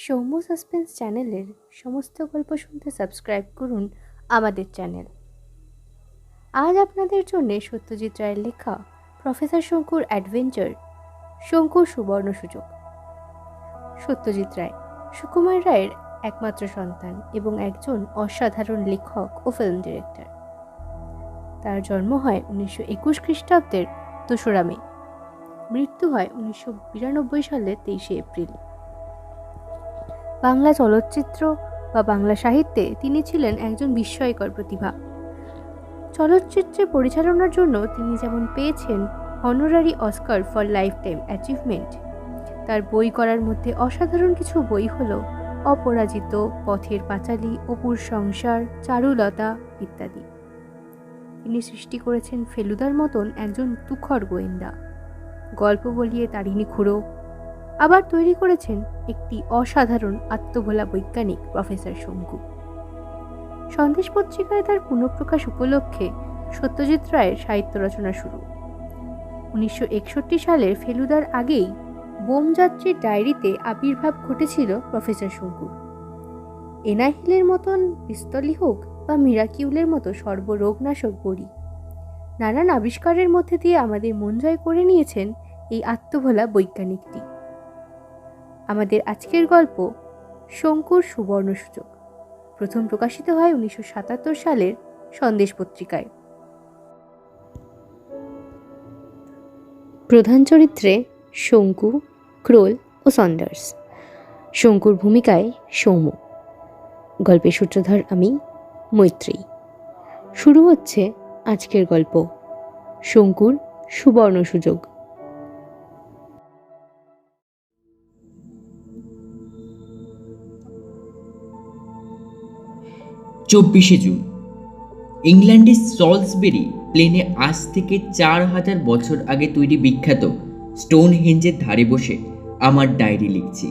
Soumya suspense চ্যানেলের সমস্ত গল্প শুনতে সাবস্ক্রাইব করুন আমাদের চ্যানেল। আজ আপনাদের জন্য সত্যজিৎ রায়ের লেখা প্রফেসর শঙ্কুর অ্যাডভেঞ্চার শঙ্কুর সুবর্ণ সুযোগ। সত্যজিৎ রায় সুকুমার রায়ের একমাত্র সন্তান এবং একজন অসাধারণ লেখক ও ফিল্ম ডিরেক্টর। তার জন্ম হয় 1921 খ্রিস্টাব্দের 2রা মে, মৃত্যু হয় 1992 সালের 23 এপ্রিল। বাংলা চলচ্চিত্র বা বাংলা সাহিত্যে তিনি ছিলেন একজন বিস্ময়কর প্রতিভা। চলচ্চিত্রে পরিচালনার জন্য তিনি যেমন পেয়েছেন honorary Oscar for life time achievement, তার বই করার মধ্যে অসাধারণ কিছু বই হল অপরাজিত, পথের পাঁচালী, অপুর সংসার, চারুলতা ইত্যাদি। তিনি সৃষ্টি করেছেন ফেলুদার মতন একজন তুখর গোয়েন্দা, গল্প বলিয়ে তারিণী খুড়ো, আবার তৈরি করেছেন একটি অসাধারণ আত্মভোলা বৈজ্ঞানিক প্রফেসর শঙ্কু। সন্দেশ পত্রিকায় তার পুনঃপ্রকাশ উপলক্ষে সত্যজিৎ রায়ের সাহিত্য রচনা শুরু। 1961 সালের ফেলুদার আগেই বোমযাত্রীর ডায়েরিতে আবির্ভাব ঘটেছিল প্রফেসর শঙ্কুর। এনাহিলের মতন পিস্তলি হোক বা মিরাকিউলের মতো সর্বরোগনাশক বড়ি, নানান আবিষ্কারের মধ্যে দিয়ে আমাদের মন জয় করে নিয়েছেন এই আত্মভোলা বৈজ্ঞানিকটি। আমাদের আজকের গল্প শঙ্কুর সুবর্ণ সুযোগ প্রথম প্রকাশিত হয় 1977 সালের সন্দেশ পত্রিকায়। প্রধান চরিত্রে শঙ্কু, ক্রোল ও সন্ডার্স। শঙ্কুর ভূমিকায় সৌম্য। গল্পের সূত্রধর আমি, মৈত্রী। শুরু হচ্ছে আজকের গল্প শঙ্কুর সুবর্ণ সুযোগ। 24শে জুন ইংল্যান্ডের সলসবেরি প্লেনে আজ থেকে 4000 বছর আগে তৈরি বিখ্যাত স্টোনহেঞ্জের ধারে বসে আমার ডায়েরি লিখছি।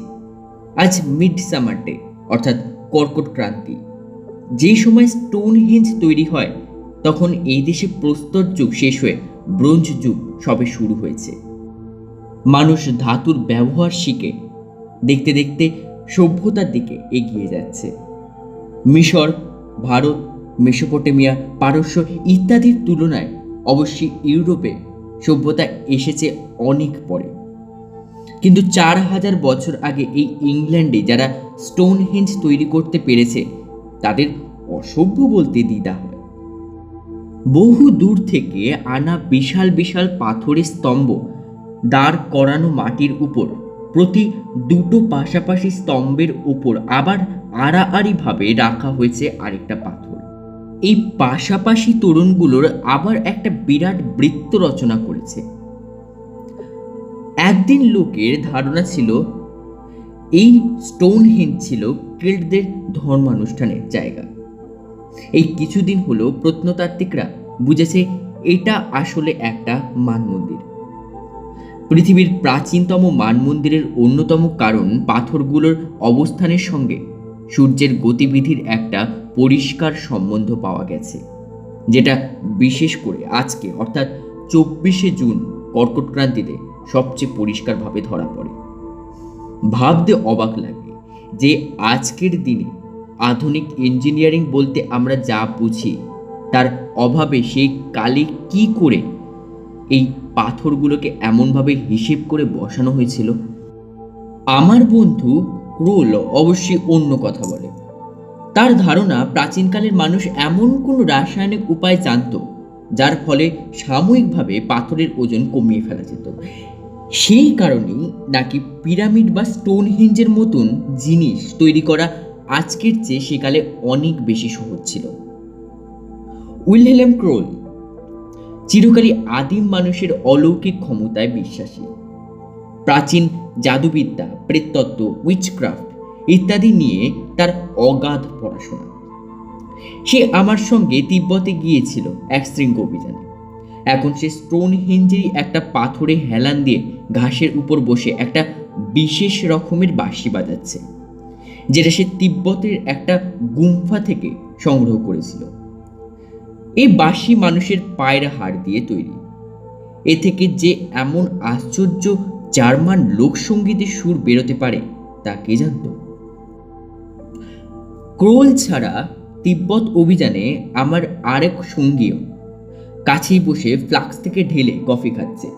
আজ মিড সামার ডে, অর্থাৎ কর্কট ক্রান্তি। যেই সময় স্টোনহেঞ্জ তৈরি হয় তখন এই দেশে প্রস্তর যুগ শেষ হয়ে ব্রোঞ্জ যুগ সবে শুরু হয়েছে। মানুষ ধাতুর ব্যবহার শিখে দেখতে দেখতে সভ্যতার দিকে এগিয়ে যাচ্ছে। মিশর, ভারত, মেসোপটেমিয়া, পারস্য ইত্যাদির তুলনায় অবশ্যই ইউরোপে সভ্যতা এসেছে অনেক পরে। কিন্তু 4000 বছর আগে এই ইংল্যান্ডে যারা স্টোনহেঞ্জ তৈরি করতে পেরেছে তাদের অসভ্য বলতে দ্বিধা হয়। বহু দূর থেকে আনা বিশাল বিশাল পাথরের স্তম্ভ দাঁড় করানো মাটির উপর, প্রতি দুটো পাশাপাশি স্তম্ভের উপর আবার আড়াআড়িভাবে রাখা হয়েছে আরেকটা পাথর। এই পাশাপাশি তোরণগুলোর আবার একটা বিরাট বৃত্ত রচনা করেছে। একদিন লোকের ধারণা ছিল এই স্টোনহেঞ্জ ছিল কেল্টদের ধর্মানুষ্ঠানের জায়গা। এই কিছুদিন হলো প্রত্নতাত্ত্বিকরা বুঝেছে এটা আসলে একটা মানমন্দির। পৃথিবীর প্রাচীনতম মানমন্দিরের অন্যতম কারণ পাথরগুলোর অবস্থানের সঙ্গে সূর্যের গতিবিধির একটা পরিষ্কার সম্বন্ধ পাওয়া গেছে, যেটা বিশেষ করে আজকে অর্থাৎ 24শে জুন কর্কট ক্রান্তিতে সবচেয়ে পরিষ্কারভাবে ধরা পড়ে। ভাবতে অবাক লাগে যে আজকের দিনে আধুনিক ইঞ্জিনিয়ারিং বলতে আমরা যা বুঝি তার অভাবে সেই কালে কি করে এই পাথরগুলোকে এমনভাবে হিসেব করে বসানো হয়েছিল। আমার বন্ধু ক্রোল অবশ্যই অন্য কথা বলে। তার ধারণা প্রাচীনকালের মানুষ এমন কোনো রাসায়নিক উপায় জানত যার ফলে সাময়িকভাবে পাথরের ওজন কমিয়ে ফেলা যেত। সেই কারণেই নাকি পিরামিড বা স্টোনহেঞ্জের মতন জিনিস তৈরি করা আজকের চেয়ে সেকালে অনেক বেশি সহজ ছিল। উইলহেম ক্রোল চিরকালই আদিম মানুষের অলৌকিক ক্ষমতায় বিশ্বাসী। প্রাচীন জাদুবিদ্যা, প্রেততত্ত্ব, উইচক্রাফট ইত্যাদি নিয়ে তার অগাধ পড়াশোনা। সে আমার সঙ্গে তিব্বতে গিয়েছিল এক শৃঙ্গ অভিযানে। এখন সে স্টোনহেঞ্জেরই একটা পাথরে হেলান দিয়ে ঘাসের উপর বসে একটা বিশেষ রকমের বাঁশি বাজাচ্ছে, যেটা সে তিব্বতের একটা গুম্ফা থেকে সংগ্রহ করেছিল। এই বাঁশি মানুষের পায়ের হাড় দিয়ে তৈরি। এ থেকে যে এমন আশ্চর্য জার্মান লোকসঙ্গীতের সুর বেরোতে পারে তা কে জানত? ক্রোল ছাড়া তিব্বত অভিযানে আমার আরেক সঙ্গীও কাছেই বসে ফ্লাক্স থেকে ঢেলে কফি খাচ্ছে।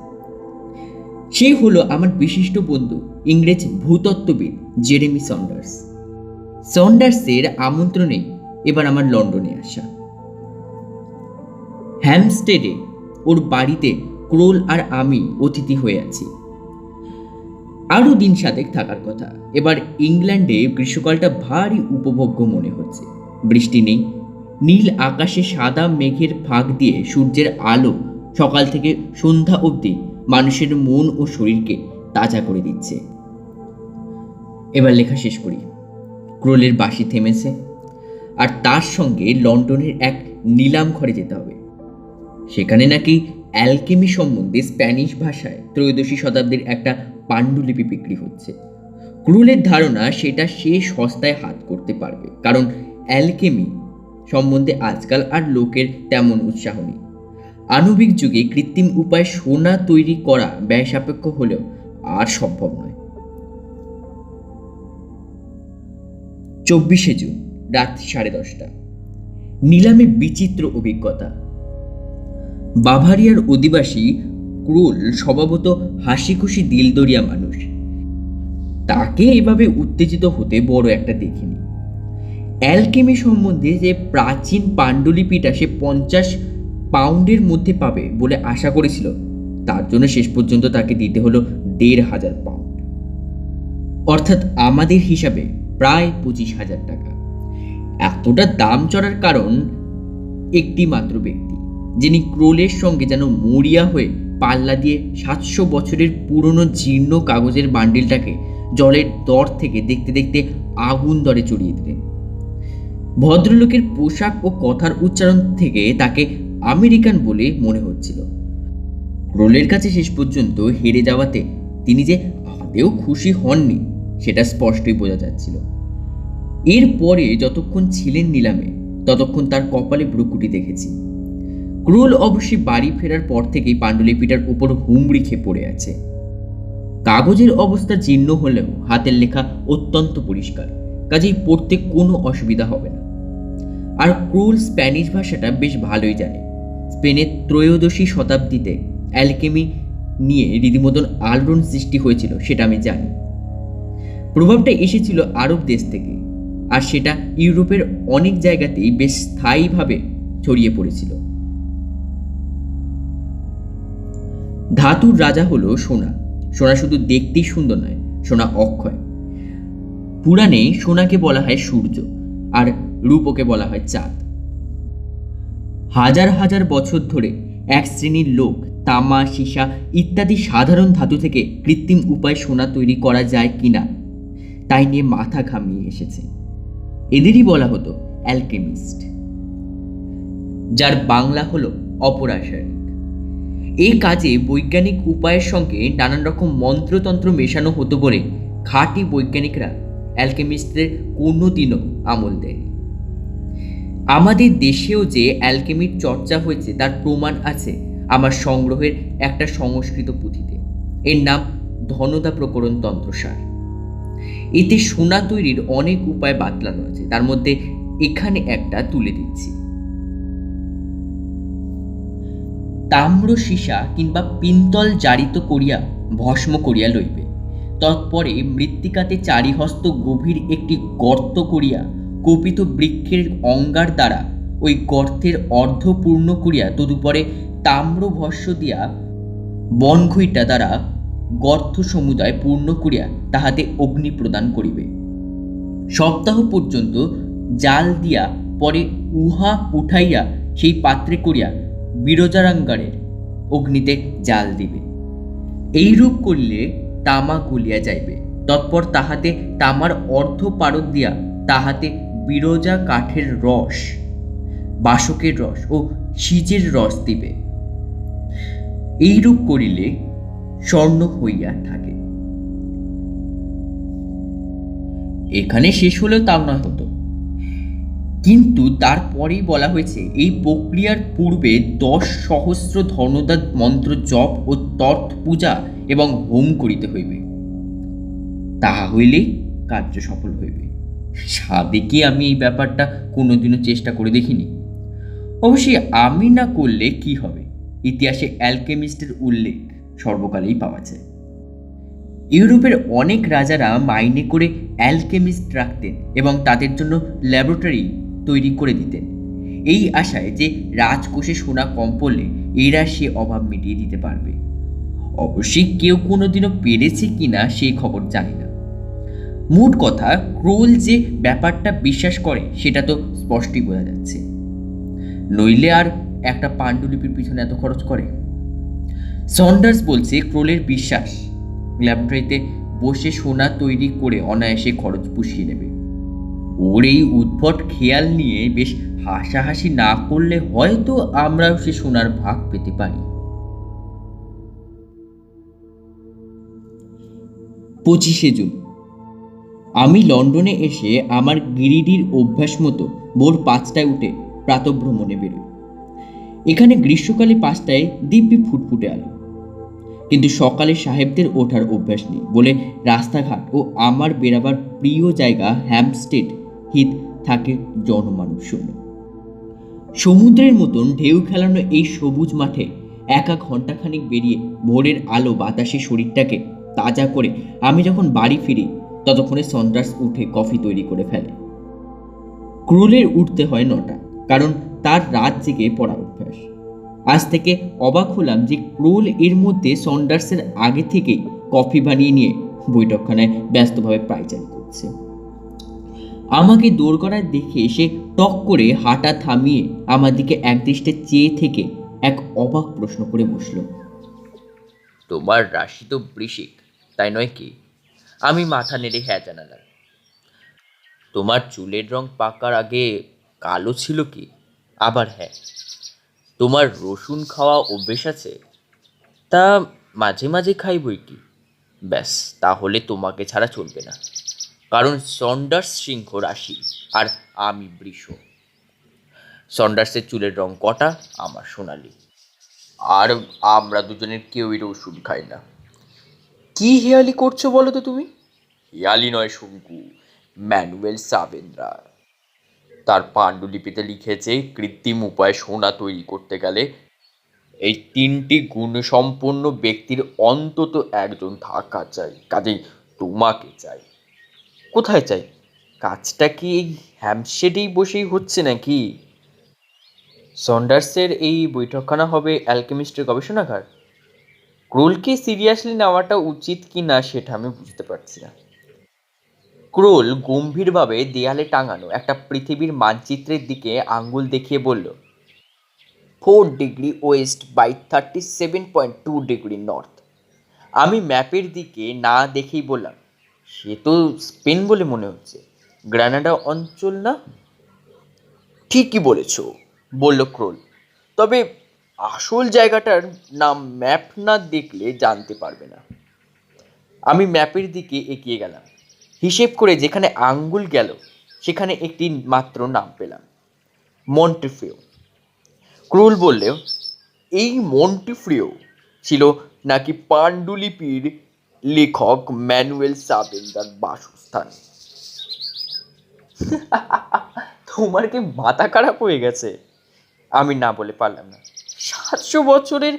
সে হলো আমার বিশিষ্ট বন্ধু ইংরেজ ভূতত্ত্ববিদ জেরেমি সন্ডার্স। সন্ডার্সের আমন্ত্রণে এবার আমার লন্ডনে আসা। হ্যামস্টেডে ওর বাড়িতে ক্রোল আর আমি অতিথি হয়ে আছি। আরও দিন সাতেক থাকার কথা। এবার ইংল্যান্ডে গ্রীষ্মকালটা ভারী উপভোগ্য মনে হচ্ছে। বৃষ্টি নেই, নীল আকাশে সাদা মেঘের ফাঁক দিয়ে সূর্যের আলো সকাল থেকে সন্ধ্যা অবধি মানুষের মন ও শরীরকে তাজা করে দিচ্ছে। এবার লেখা শেষ করি। ক্রোলের বাঁশি থেমেছে, আর তার সঙ্গে লন্ডনের এক নিলাম ঘরে যেতে হবে। সেখানে নাকি অ্যালকেমি সম্বন্ধে স্প্যানিশ ভাষায় ত্রয়োদশী শতাব্দীর একটা পাণ্ডুলিপি বিক্রি হচ্ছে। ক্রোলের ধারণা সেটা সে সস্তায় হাত করতে পারবে, কারণ অ্যালকেমি সম্বন্ধে আজকাল আর লোকের তেমন উৎসাহ নেই। আণবিক যুগে কৃত্রিম উপায়ে সোনা তৈরি করা ব্যয় সাপেক্ষ হলেও আর সম্ভব নয়। 24শে জুন রাত 10:30। নিলামে বিচিত্র অভিজ্ঞতা। বাভারিয়ার অধিবাসী ক্রোল স্বভাবত হাসি খুশি দিলদরিয়া মানুষ। তাকে এভাবে উত্তেজিত হতে বড় একটা দেখিনি। অ্যালকেমি সম্বন্ধে যে প্রাচীন পাণ্ডুলিপিটা সে 50 পাউন্ডের মধ্যে পাবে বলে আশা করেছিল, তার জন্য শেষ পর্যন্ত তাকে দিতে হলো 1500 পাউন্ড, অর্থাৎ আমাদের হিসাবে প্রায় 25,000 টাকা। এতটা দাম চড়ার কারণ একটি মাত্র ব্যক্তি, যিনি ক্রোলের সঙ্গে যেন মরিয়া হয়ে পাল্লা দিয়ে 700 বছরের পুরনো জীর্ণ কাগজের বান্ডিলটাকে জলের দর থেকে দেখতে দেখতে আগুন দরে চড়িয়ে দিলেন। ভদ্রলোকের পোশাক ও কথার উচ্চারণ থেকে তাকে আমেরিকান বলে মনে হচ্ছিল। ক্রোলের কাছে শেষ পর্যন্ত হেরে যাওয়াতে তিনি যে আদেও খুশি হননি সেটা স্পষ্টই বোঝা যাচ্ছিল। এরপরে যতক্ষণ ছিলেন নিলামে ততক্ষণ তার কপালে ভ্রুকুটি দেখেছি। ক্রোল অবশ্যই বাড়ি ফেরার পর থেকেই পাণ্ডুলিপিটার উপর হুমড়ি খেয়ে পড়ে আছে। কাগজের অবস্থা জীর্ণ হলেও হাতের লেখা অত্যন্ত পরিষ্কার, কাজেই পড়তে কোনো অসুবিধা হবে না। আর ক্রোল স্প্যানিশ ভাষাটা বেশ ভালোই জানে। স্পেনের ত্রয়োদশী শতাব্দীতে অ্যালকেমি নিয়ে রীতিমতন আলোড়ন সৃষ্টি হয়েছিল সেটা আমি জানি। প্রভাবটা এসেছিল আরব দেশ থেকে, আর সেটা ইউরোপের অনেক জায়গাতেই বেশ স্থায়ীভাবে ছড়িয়ে পড়েছিল। ধাতুর রাজা হলো সোনা। সোনা শুধু দেখতেই সুন্দর নয়, সোনা অক্ষয়। পুরাণে সোনাকে বলা হয় সূর্য, আর রূপকে বলা হয় চাঁদ। হাজার হাজার বছর ধরে এক শ্রেণীর লোক তামা, সীসা ইত্যাদি সাধারণ ধাতু থেকে কৃত্রিম উপায়ে সোনা তৈরি করা যায় কিনা তাই নিয়ে মাথা ঘামিয়ে এসেছে। এদেরই বলা হতো অ্যালকেমিস্ট, যার বাংলা হলো অপরাসায়নিক। এই কাজে বৈজ্ঞানিক উপায়ের সঙ্গে নানান রকম মন্ত্রতন্ত্র মেশানো হতো বলে খাঁটি বৈজ্ঞানিকরা অ্যালকেমিস্টদের কোনোদিনও আমল দেয়নি। আমাদের দেশেও যে অ্যালকেমির চর্চা হয়েছে তার প্রমাণ আছে আমার সংগ্রহের একটা সংস্কৃত পুঁথিতে। এর নাম ধনদা প্রকরণ তন্ত্রসার। এতে সোনা তৈরির অনেক উপায় বাতলানো আছে, তার মধ্যে এখানে একটা তুলে দিচ্ছি। তাম্র সীসা কিংবা পিন্তল জারিত করিয়া ভস্ম করিয়া লইবে। তৎপরে মৃত্তিকাতে চারিহস্ত গভীর একটি গর্ত করিয়া কপিত বৃক্ষের অঙ্গার দ্বারা ওই গর্তের অর্ধ পূর্ণ করিয়া তদুপরে তাম্র ভস্য দিয়া বনঘইটা দ্বারা গর্ত সমুদায় পূর্ণ করিয়া তাহাতে অগ্নি প্রদান করিবে। সপ্তাহ পর্যন্ত জাল দিয়া পরে উহা উঠাইয়া সেই পাত্রে করিয়া বিরজারাঙ্গারের অগ্নিতে জাল দিবে। এইরূপ করিলে তামা গলিয়া যাইবে। তৎপর তাহাতে তামার অর্ধ পারদ দিয়া তাহাতে বিরজা কাঠের রস, বাসকের রস ও সিজের রস দিবে। এইরূপ করিলে স্বর্ণ হইয়া থাকে। এখানে শেষ হলেও তাও না হতো, কিন্তু তারপরেই বলা হয়েছে এই প্রক্রিয়ার পূর্বে 10 সহস্র ধনদা মন্ত্র জপ ও তর্থ পূজা এবং হোম করিতে হইবে, তাহা হইলেই কার্য সফল হইবে। সাবেকি আমি এই ব্যাপারটা কোনোদিনও চেষ্টা করে দেখিনি। অবশ্যই আমি না করলে কি হবে, ইতিহাসে অ্যালকেমিস্টের উল্লেখ সর্বকালেই পাওয়া যায়। ইউরোপের অনেক রাজারা মাইনে করে অ্যালকেমিস্ট রাখতেন এবং তাদের জন্য ল্যাবরেটরি তৈরি করে দিতেন, এই আশায় যে রাজকোষে সোনা কম পড়লে এরা সে অভাব মিটিয়ে দিতে পারবে। অবশ্যই কেউ কোনোদিনও পেরেছে কিনা সেই খবর জানি না। মোট কথা, ক্রোল যে ব্যাপারটা বিশ্বাস করে সেটা তো স্পষ্টই বোঝা যাচ্ছে, নইলে আর একটা পাণ্ডুলিপির পিছনে এত খরচ করে। সন্ডার্স বলছে ক্রোলের বিশ্বাস ল্যাবরেটরিতে বসে সোনা তৈরি করে অনায়াসে খরচ পুষিয়ে নেবে। ওর এই উদ্ভট খেয়াল নিয়ে বেশ হাসাহাসি না করলে হয়তো আমরাও সে সোনার ভাগ পেতে পারি। 25শে জুন। আমি লন্ডনে এসে আমার গিরিডির অভ্যাস মতো ভোর 5টায় উঠে প্রাতঃভ্রমণে বেরোই। এখানে গ্রীষ্মকালে 5টায় দিব্যি ফুটফুটে আলো, কিন্তু সকালে সাহেবদের ওঠার অভ্যাস নেই বলে রাস্তাঘাট ও আমার বেরাবার প্রিয় জায়গা হ্যাম্পস্টেড হিথ থাকে জনমানুষশূন্য। সমুদ্রের মতন ঢেউ খেলানো এই সবুজ মাঠে একা ঘন্টাখানিক বেরিয়ে ভোরের আলো বাতাসে শরীরটাকে তাজা করে আমি যখন বাড়ি ফিরি ততক্ষণে সন্ডার্স উঠে কফি তৈরি করে ফেলে। ক্রোলের উঠতে হয় 9টা, কারণ তার রাত জেগে পড়া অভ্যাস। আজ থেকে অবাক হলাম যে ক্রোল এর মধ্যে সন্ডার্সের আগে থেকেই কফি বানিয়ে নিয়ে বৈঠকখানায় ব্যস্তভাবে পায়চারি করছে। আমাকে দোরগড়ায় দেখে সে টক করে হাঁটা থামিয়ে আমার দিকে একদৃষ্টে চেয়ে থেকে এক অবাক প্রশ্ন করে বসল। তোমার রাশি তো বৃশ্চিক, তাই নয় কি? আমি মাথা নেড়ে হ্যাঁ জানালাম। তোমার চুলের রং পাকার আগে কালো ছিল কি? আবার হ্যাঁ। তোমার রসুন খাওয়া অভ্যেস আছে? তা মাঝে মাঝে খাই বই কি। ব্যাস, তাহলে তোমাকে ছাড়া চলবে না, কারণ সন্ডার্স সিংহ রাশি আর আমি বৃষ। সন্ডার্সের চুলের রং কটা, আমার সোনালি। আর আমরা দুজনের কেউই রসুন খাই না। কি হেয়ালি করছো বলো তো তুমি? হেয়ালি নয় শঙ্কু, ম্যানুয়েল সাবেন্দ্রা তার পাণ্ডুলিপিতে লিখেছে কৃত্রিম উপায়ে সোনা তৈরি করতে গেলে এই 3টি গুণসম্পন্ন ব্যক্তির অন্তত একজন থাকা চাই। কাজেই তোমাকে চাই। কোথায় চাই? কাজটা কি এই হ্যাম্পশেডেই বসেই হচ্ছে নাকি? সন্ডার্সের এই বৈঠকখানা হবে অ্যালকেমিস্টের গবেষণাগার। ক্রোলকে সিরিয়াসলি নেওয়াটা উচিত কি না সেটা আমি বুঝতে পারছি না। ক্রোল গম্ভীরভাবে দেয়ালে টাঙানো একটা পৃথিবীর মানচিত্রের দিকে আঙ্গুল দেখিয়ে বলল, 4 degree west by 37.2 degree north. আমি ম্যাপের দিকে না দেখেই বললাম, সে তো স্পেন বলে মনে হচ্ছে, গ্রানাডা অঞ্চল না? ঠিকই বলেছ, বলল ক্রোল, তবে আসল জায়গাটার নাম ম্যাপ না দেখলে জানতে পারবে না। আমি ম্যাপের দিকে এগিয়ে গেলাম। হিসেব করে যেখানে আঙ্গুল গেল সেখানে একটি মাত্র নাম পেলাম, মন্টেফ্রিও। ক্রোল বললে, এই মন্টেফ্রিও ছিল নাকি পাণ্ডুলিপির লেখক ম্যানুয়েল সাবেন্দার বাসস্থান। তোমার কি মাথা খারাপ হয়ে গেছে? আমি না বলে পারলাম না। 700 বছরের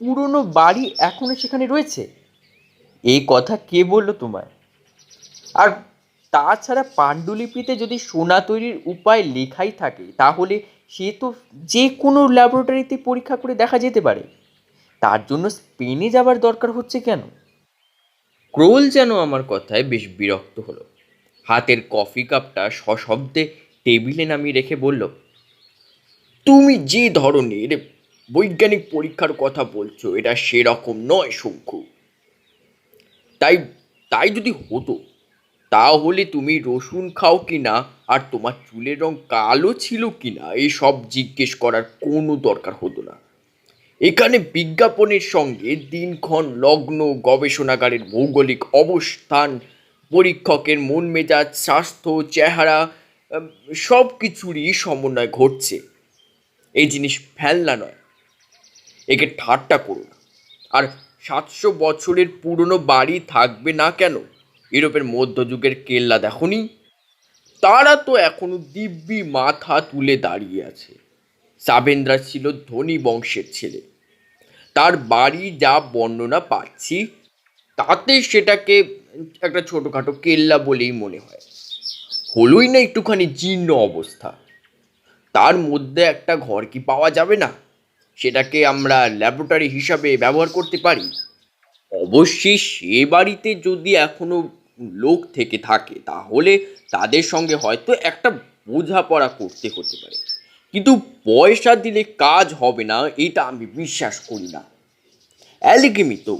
পুরনো বাড়ি এখনো সেখানে রয়েছে? এই কথা কে বললো তোমায়? আর তাছাড়া পাণ্ডুলিপিতে যদি সোনা তৈরির উপায় লেখাই থাকে তাহলে সে তো যে কোনো ল্যাবরেটরিতে পরীক্ষা করে দেখা যেতে পারে। তার জন্য স্পেনে যাবার দরকার হচ্ছে কেন? ক্রোল যেন আমার কথায় বেশ বিরক্ত হলো। হাতের কফি কাপটা সশব্দে টেবিলে নামিয়ে রেখে বলল, তুমি যে ধরনের বৈজ্ঞানিক পরীক্ষার কথা বলছো এটা সেরকম নয় শঙ্কু। তাই তাই যদি হতো তাহলে তুমি রসুন খাও কিনা আর তোমার চুলের রং কালো ছিল কিনা এসব জিজ্ঞেস করার কোনো দরকার হতো না। এখানে বিজ্ঞাপনের সঙ্গে দিনক্ষণ, লগ্ন, গবেষণাগারের ভৌগোলিক অবস্থান, পরীক্ষকের মন মেজাজ, স্বাস্থ্য, চেহারা, সব কিছুরই সমন্বয় ঘটছে। এই জিনিস ফেলনা নয়, একে ঠাট্টা করো না। আর 700 বছরের পুরনো বাড়ি থাকবে না কেন? ইউরোপের মধ্যযুগের কেল্লা দেখনি? তারা তো এখনো দিব্যি মাথা তুলে দাঁড়িয়ে আছে। সাবেন্দ্রা ছিল ধনী বংশের ছেলে। তার বাড়ি যা বর্ণনা পাচ্ছি তাতে সেটাকে একটা ছোটোখাটো কেল্লা বলেই মনে হয়। হলোই না একটুখানি জীর্ণ অবস্থা। তার মধ্যে একটা ঘর কি পাওয়া যাবে না? সেটাকে আমরা ল্যাবরেটরি হিসাবে ব্যবহার করতে পারি। অবশ্যই সে বাড়িতে যদি এখনো লোক থেকে থাকে তাহলে তাদের সঙ্গে হয়তো একটা বোঝাপড়া করতে হতে পারে, কিন্তু পয়সা দিলে কাজ হবে না এটা আমি বিশ্বাস করি না। অ্যালকেমি তো।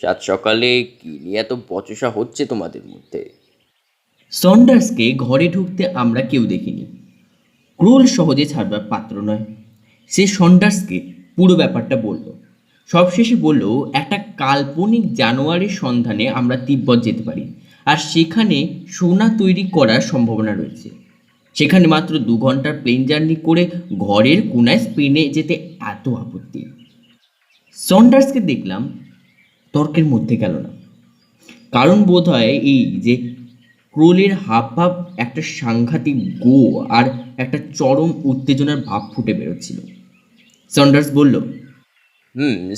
সাত সকালে কি নিয়ে এত বচসা হচ্ছে তোমাদের মধ্যে? সন্ডার্সকে ঘরে ঢুকতে আমরা কেউ দেখিনি। ক্রোল সহজে ছাড়বার পাত্র নয়। সে সন্ডার্সকে পুরো ব্যাপারটা বলল। সবশেষে বলল একটা কাল্পনিক জানোয়ারের সন্ধানে আমরা তিব্বত যেতে পারি, আর সেখানে সোনা তৈরি করার সম্ভাবনা রয়েছে। সেখানে মাত্র 2 ঘন্টার প্লেন জার্নি করে ঘরের কোনায় স্পেনে যেতে এত আপত্তি। সন্ডার্সকে দেখলাম তর্কের মধ্যে গেল না। কারণ বোধ হয় এই যে ক্রোলের হাবভাব একটা সাংঘাতিক গো আর একটা চরম উত্তেজনার ভাব ফুটে বেরোচ্ছিল। সন্ডার্স বলল,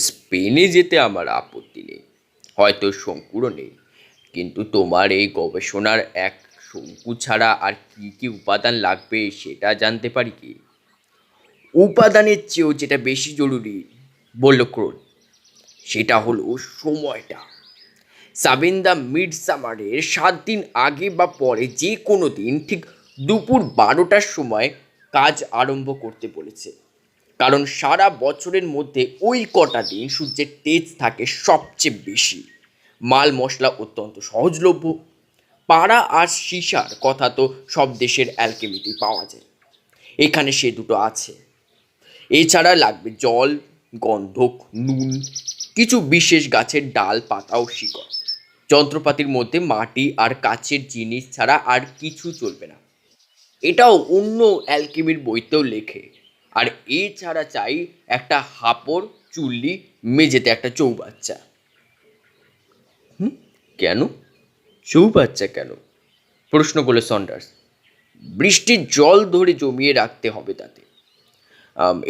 স্পেনে যেতে আমার আপত্তি নেই, হয়তো শঙ্কুরও নেই, কিন্তু তোমার এই গবেষণার এক শঙ্কু ছাড়া আর কি কি উপাদান লাগবে সেটা জানতে পারি কি? উপাদানের চেয়েও যেটা বেশি জরুরি, বলল ক্রোল, সেটা হলো সময়টা। সাবেন্দা মিড সামারের 7 দিন আগে বা পরে যে কোনো দিন ঠিক দুপুর 12টার সময় কাজ আরম্ভ করতে বলেছে। কারণ সারা বছরের মধ্যে ওই কটা দিন সূর্যের তেজ থাকে সবচেয়ে বেশি। মাল মশলা অত্যন্ত সহজলভ্য। পাড়া আর সীসার কথা তো সব দেশের অ্যালকেমিতে পাওয়া যায়, এখানে সে দুটো আছে। এছাড়া লাগবে জল, গন্ধক, নুন, কিছু বিশেষ গাছের ডাল, পাতা ও শিকড়। যন্ত্রপাতির মধ্যে মাটি আর কাচের জিনিস ছাড়া আর কিছু চলবে না। এটাও অন্য অ্যালকেমির বইতেও লেখে। আর এছাড়া চাই একটা হাঁপড়, চুল্লি, মেঝেতে একটা চৌবাচ্চা। কেন চৌবাচ্চা কেন? প্রশ্ন করলো সন্ডার্স। বৃষ্টির জল ধরে জমিয়ে রাখতে হবে তাতে।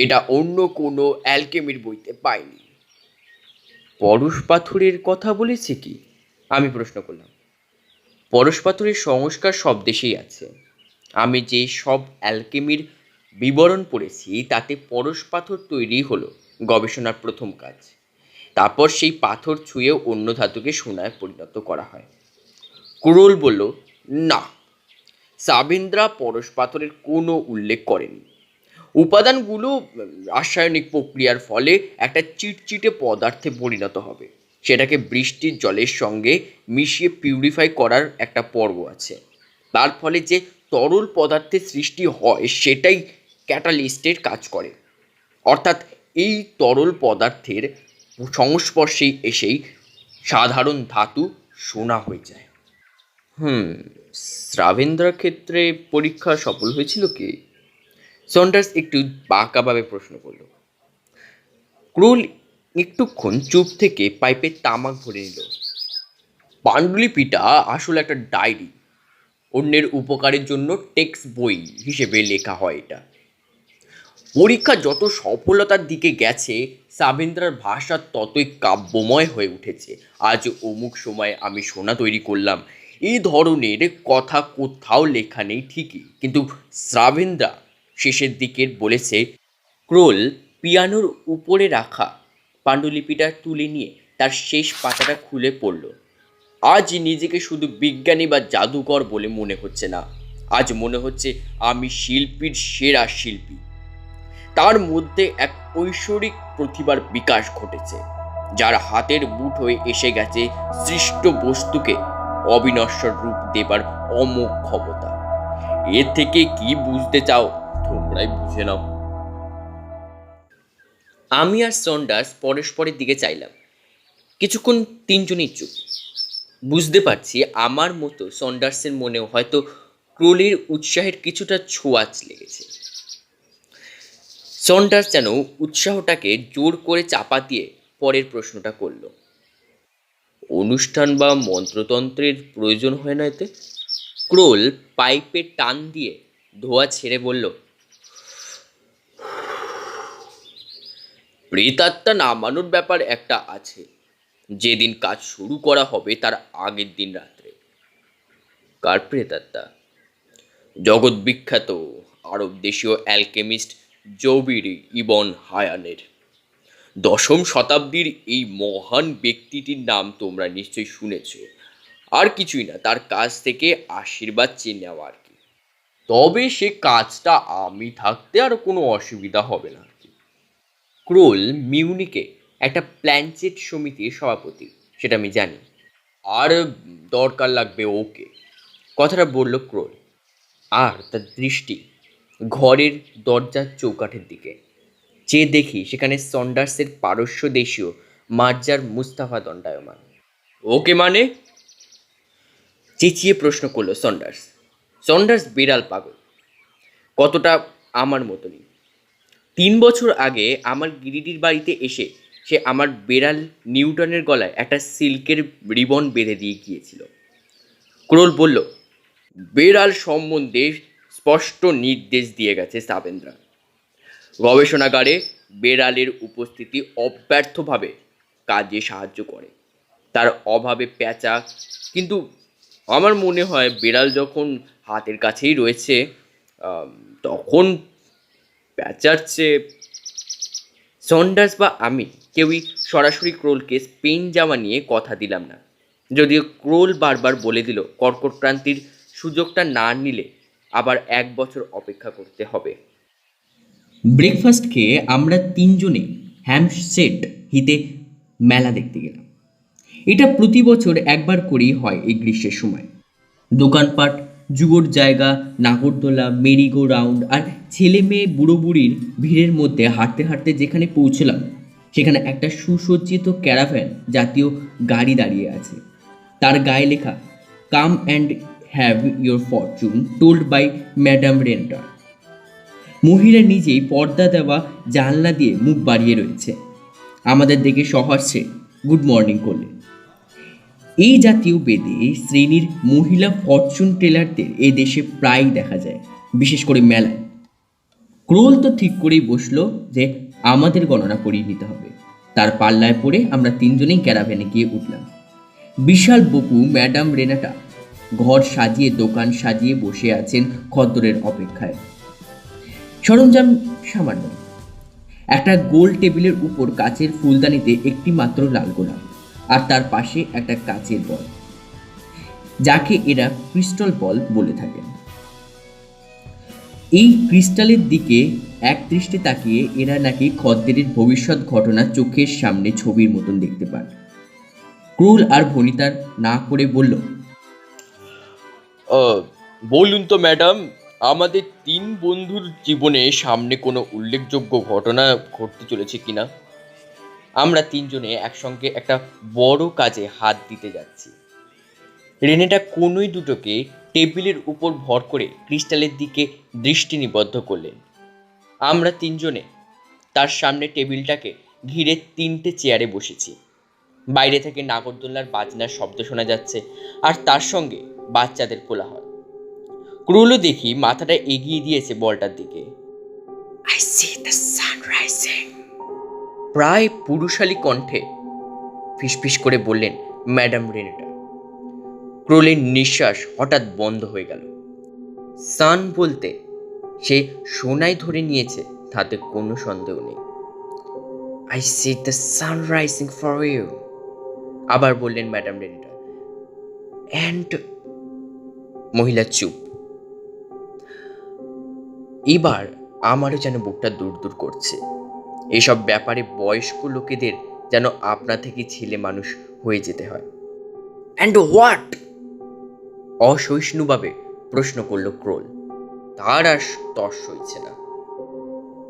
এটা অন্য কোনো অ্যালকেমির বইতে পাইনি। পরশ পাথরের কথা বলেছে কি? আমি প্রশ্ন করলাম। পরশ পাথরের সংস্কার সব দেশেই আছে। আমি যে সব অ্যালকেমির বিবরণ পড়েছি তাতে পরশ পাথর তৈরি হলো গবেষণার প্রথম কাজ। তারপর সেই পাথর ছুঁয়ে অন্য ধাতুকে সোনায় পরিণত করা হয়। ক্রোল বলল, না, সাবেন্দ্রা পরশ পাথরের কোনো উল্লেখ করেনি। উপাদানগুলো রাসায়নিক প্রক্রিয়ার ফলে একটা চিটচিটে পদার্থে পরিণত হবে। সেটাকে বৃষ্টির জলের সঙ্গে মিশিয়ে পিউরিফাই করার একটা পর্ব আছে। তার ফলে যে তরল পদার্থের সৃষ্টি হয় সেটাই ক্যাটালিস্টের কাজ করে। অর্থাৎ এই তরল পদার্থের সংস্পর্শে এসেই সাধারণ ধাতু সোনা হয়ে যায়। শ্রাবেন্দ্রার ক্ষেত্রে পরীক্ষা সফল হয়েছিল কি? সন্ডার্স একটু বাঁকাভাবে প্রশ্ন করল। ক্রোল একটুক্ষণ চুপ থেকে পাইপে তামাক ভরে নিল। পাণ্ডুলিপিটা আসলে একটা ডায়েরি, অন্যের উপকারের জন্য টেক্সট বই হিসেবে লেখা হয় এটা। পরীক্ষা যত সফলতার দিকে গেছে সাবেন্দ্রার ভাষা ততই কাব্যময় হয়ে উঠেছে। আজ অমুক সময় আমি সোনা তৈরি করলাম, এই ধরনের কথা কোথাও লেখা নেই ঠিকই, কিন্তু সাবেন্দ্রা শেষের দিকের বলেছে। ক্রোল পিয়ানোর উপরে রাখা পাণ্ডুলিপিটা তুলে নিয়ে তার শেষ পাতাটা খুলে পড়ল। আজ নিজেকে শুধু বিজ্ঞানী বা জাদুকর বলে মনে হচ্ছে না, আজ মনে হচ্ছে আমি শিল্পীর সেরা শিল্পী। তার মধ্যে এক ঐশ্বরিক প্রতিভার বিকাশ ঘটেছে, যার হাতের মুঠোয় এসে গেছে সৃষ্ট বস্তুকে অবিনশ্বর রূপ দেবার অমোঘ ক্ষমতা। এর থেকে কি বুঝতে চাও তোমরাই বুঝে নাও। আমি আর সন্ডার্স পরস্পরের দিকে চাইলাম। কিছুক্ষণ তিনজনই চুপ। বুঝতে পারছি আমার মতো সন্ডার্সের মনেও হয়তো ক্রোলের উৎসাহের কিছুটা ছোঁয়াচ লেগেছে। সন্ডার্স যেন উৎসাহটাকে জোর করে চাপা দিয়ে পরের প্রশ্নটা করল। অনুষ্ঠান বা মন্ত্রতন্ত্রের প্রয়োজন হয় না এতে? ক্রোল পাইপে টান দিয়ে ধোঁয়া ছেড়ে বলল, প্রেতাত্মা নামানোর ব্যাপার একটা আছে। যেদিন কাজ শুরু করা হবে তার আগের দিন রাত্রে। কার প্রেতাত্মা? জগৎ বিখ্যাত আরব দেশীয় অ্যালকেমিস্ট জবিরি ইবন হায়ানের। 10ম শতাব্দীর এই মহান ব্যক্তিটির নাম তোমরা নিশ্চয়ই শুনেছ। আর কিছুই না, তার কাছ থেকে আশীর্বাদ চেয়ে নেওয়া আর কি। তবে সে কাজটা আমি থাকতে আর কোনো অসুবিধা হবে না আর কি। ক্রোল মিউনিকে একটা প্ল্যানচেট সমিতির সভাপতি, সেটা আমি জানি। আর দরকার লাগবে ওকে, কথাটা বলল ক্রোল। আর তার দৃষ্টি ঘরের দরজার চৌকাঠের দিকে চেয়ে দেখি সেখানে সন্ডার্সের পারস্য দেশীয় মার্জার মুস্তাফা দণ্ডায়মান। ওকে মানে? চেঁচিয়ে প্রশ্ন করলো সন্ডার্স। সন্ডার্স বিড়াল পাগল, কতটা আমার মতনই। 3 বছর আগে আমার গিরিডির বাড়িতে এসে সে আমার বেড়াল নিউটনের গলায় একটা সিল্কের রিবন বেঁধে দিয়ে গিয়েছিল। ক্রোল বলল, বেড়াল সম্বন্ধে স্পষ্ট নির্দেশ দিয়ে গেছে সাবেন্দ্রা। গবেষণাগারে বেড়ালের উপস্থিতি অব্যর্থভাবে কাজে সাহায্য করে। তার অভাবে প্যাঁচা, কিন্তু আমার মনে হয় বেড়াল যখন হাতের কাছেই রয়েছে তখন প্যাঁচার চেয়ে সন্ডার্স বা আমি কেউই সরাসরি ক্রোলকে স্পেন যাওয়া নিয়ে কথা দিলাম না। যদিও ক্রোল বারবার বলে দিল কর্কটক্রান্তির সুযোগটা না নিলে আবার 1 বছর অপেক্ষা করতে হবে। ব্রেকফাস্ট খেয়ে আমরা 3 জনে হ্যামসেট হিতে মেলা দেখতে গেলাম। এটা প্রতি বছর একবার করেই হয় এই গ্রীষ্মের সময়। দোকানপাট, যুগোর জায়গা, নাগরদোলা, মেরিগো রাউন্ড আর ছেলে মেয়ে বুড়ো বুড়ির ভিড়ের মধ্যে হাঁটতে হাঁটতে যেখানে পৌঁছলাম সেখানে একটা সুসজ্জিত ক্যারাভ্যান জাতীয় গাড়ি দাঁড়িয়ে আছে। তার গায়ে লেখা, come and have your fortune told by madam Renter. মহিলা নিজেই পর্দা দেওয়া জানলা দিয়ে মুখ বাড়িয়ে রয়েছে। আমাদের দেখে সহর্ষে গুড মর্নিং করলেন। এই জাতীয় বেদে শ্রেণীর মহিলা ফরচুন টেলারদের এই দেশে প্রায়ই দেখা যায়, বিশেষ করে মেলায়। ক্রোল তো ঠিক করেই বসলো যে আমাদের গণনা করিয়ে নিতে হবে। তার পাল্লায় পড়ে আমরা 3 জনেই ক্যারাভ্যানে গিয়ে উঠলাম। বিশাল বকু ম্যাডাম রেনাটা ঘর সাজিয়ে দোকান সাজিয়ে বসে আছেন খদ্দরের অপেক্ষায়। সরঞ্জাম সামান্য, একটা গোল টেবিলের উপর কাচের ফুলদানিতে একটি মাত্র লাল গোলাপ, আর তার পাশে একটা কাচের বল, যাকে এরা ক্রিস্টাল বল বলে থাকেন। এই ক্রিস্টালের দিকে এক দৃষ্টি তাকিয়ে এরা নাকি খদ্দেরের ভবিষ্যৎ ঘটনা চোখের সামনে ছবির মতন দেখতে পান। ক্রোল আর ভনিতার না করে বলল, বলুন তো ম্যাডাম, আমাদের 3 বন্ধুর জীবনে সামনে কোনো উল্লেখযোগ্য ঘটনা ঘটতে চলেছে কিনা? আমরা 3 জনে একসঙ্গে একটা বড় কাজে হাত দিতে যাচ্ছি। রেনেটা কোনোই দুটোকে টেবিলের উপর ভর করে ক্রিস্টালের দিকে দৃষ্টি নিবদ্ধ করলেন। আমরা 3 জনে তার সামনে টেবিলটাকে ঘিরে 3টে চেয়ারে বসেছি। বাইরে থেকে নাগরদোল্লার বাজনার শব্দ শোনা যাচ্ছে, আর তার সঙ্গে বাচ্চাদের কোলাহল। ক্রোলও দেখি মাথাটা এগিয়ে দিয়েছে বলটার দিকে। I see the sun rising, প্রায় পুরুষালী কণ্ঠে ফিসফিস করে বললেন ম্যাডাম রেনেটা। ক্রোলের নিঃশ্বাস হঠাৎ বন্ধ হয়ে গেল। সান বলতে সে সোনায় ধরে নিয়েছে, তাতে কোনো সন্দেহ নেই। I see the sun rising for you, আবার বললেন ম্যাডাম রেনেটা। অ্যান্ড মহিলা চুপ। এবার আমারও যেন বুকটা দূর দূর করছে। এসব ব্যাপারে বয়স্ক লোকেদের যেন আপনা থেকে ছেলে মানুষ হয়ে যেতে হয়। And what? অসহিষ্ণুভাবে প্রশ্ন করল ক্রোল। তার আর তর সইছে না।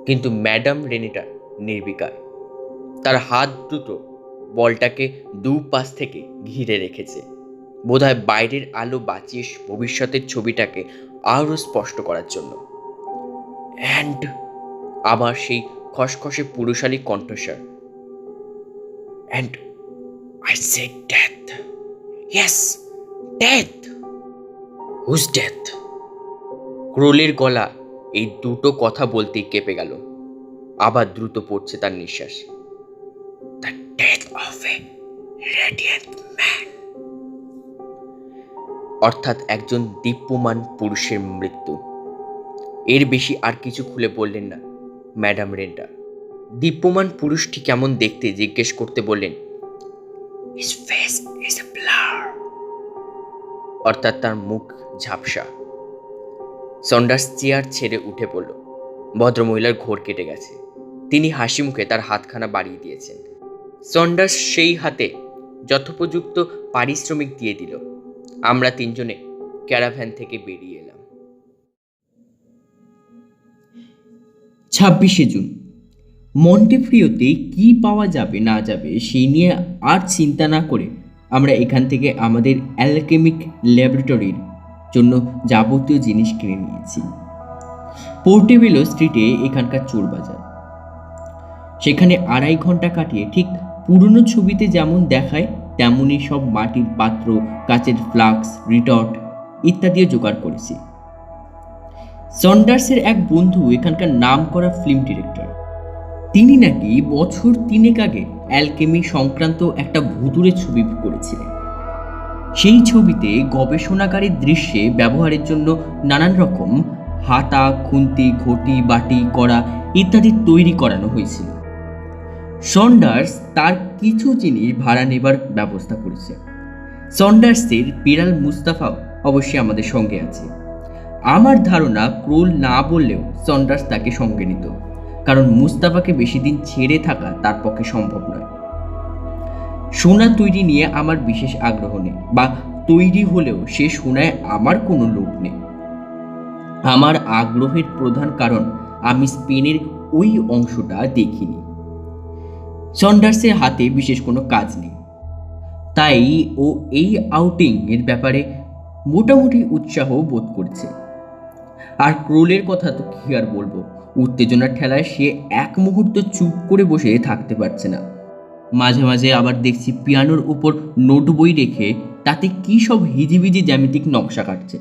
কিন্তু ম্যাডাম রেনেটা নির্বিকার। তার হাত দুটো বলটাকে দুপাশ থেকে ঘিরে রেখেছে, বোধহয় বাইরের আলো বাঁচিয়ে ভবিষ্যতের ছবিটাকে আরও স্পষ্ট করার জন্য। অ্যান্ড আবার সেই খসখসে পুরুষালী কণ্ঠস্বর, and I say death, yes death. Whose death? ক্রোলের গলা এই দুটো কথা বলতেই কেঁপে গেল। আবার দ্রুত পড়ছে তার নিঃশ্বাস। The death of A radiant man, অর্থাৎ একজন দীপ্যমান পুরুষের মৃত্যু। এর বেশি আর কিছু খুলে বললেন না ম্যাডাম রেন্টা। দীপ্যমান পুরুষটি কেমন দেখতে জিজ্ঞেস করতে বললেন, His face is a blur, অর্থাৎ তার মুখ ঝাপসা। সন্ডার্স চেয়ার ছেড়ে উঠে পড়ল। ভদ্রমহিলার ঘোর কেটে গেছে। তিনি হাসি মুখে তার হাতখানা বাড়িয়ে দিয়েছেন। সন্ডার্স সেই হাতে যথোপযুক্ত পারিশ্রমিক দিয়ে দিল। আমরা তিনজনে ক্যারাভ্যান থেকে বেরিয়ে এলাম। 26শে জুন। মন্টেফ্রিওতে কি পাওয়া যাবে না যাবে সেই নিয়ে আর চিন্তা না করে আমরা এখান থেকে আমাদের অ্যালকেমিক ল্যাবরেটরির জন্য যাবতীয় জিনিস কিনে নিয়েছি। পোর্টেবেলো স্ট্রিটে এখানকার চোর বাজার। সেখানে 2.5 ঘন্টা কাটিয়ে ঠিক পুরনো ছবিতে যেমন দেখায় তেমনই সব মাটির পাত্র, কাচের ফ্লাস্ক, রিটর্ট ইত্যাদিও জোগাড় করেছি। সন্ডার্সের এক বন্ধু এখানকার নামকরা ফিল্ম ডিরেক্টর। তিনি নাকি বছর 3 আগে অ্যালকেমি সংক্রান্ত একটা ভুতুড়ে ছবি করেছিলেন। সেই ছবিতে গবেষণাগারের দৃশ্যে ব্যবহারের জন্য নানান রকম হাতা, খুন্তি, ঘটি, বাটি, কড়া ইত্যাদি তৈরি করানো হয়েছিল। সন্ডার্স তার কিছু জিনিস ভাড়া নেবার ব্যবস্থা করেছে। সন্ডার্সের বিড়াল মুস্তাফাও অবশ্যই আমাদের সঙ্গে আছে। আমার ধারণা ক্রোল না বললেও সন্ডার্স তাকে সঙ্গে নিত, কারণ মুস্তাফাকে বেশি দিন ছেড়ে থাকা তার পক্ষে সম্ভব নয়। সোনা তৈরি নিয়ে আমার বিশেষ আগ্রহ নেই, বা তৈরি হলেও সে সোনায় আমার কোনো লোভ নেই। আমার আগ্রহের প্রধান কারণ আমি স্পেনের ওই অংশটা দেখিনি। সন্ডার্সের হাতে বিশেষ কোনো কাজ নেই, তাই ও এই আউটিং এর ব্যাপারে মোটামুটি উৎসাহ বোধ করছে। আর ক্রোলের কথা তো কি আর বলবো, উত্তেজনার ঠেলায় সে এক মুহূর্ত চুপ করে বসে থাকতে পারছে না। মাঝে মাঝে আবার দেখছি পিয়ানোর উপর নোট বই রেখে তাতে কি সব হিজিবিজি জ্যামিতিক নকশা কাটছে।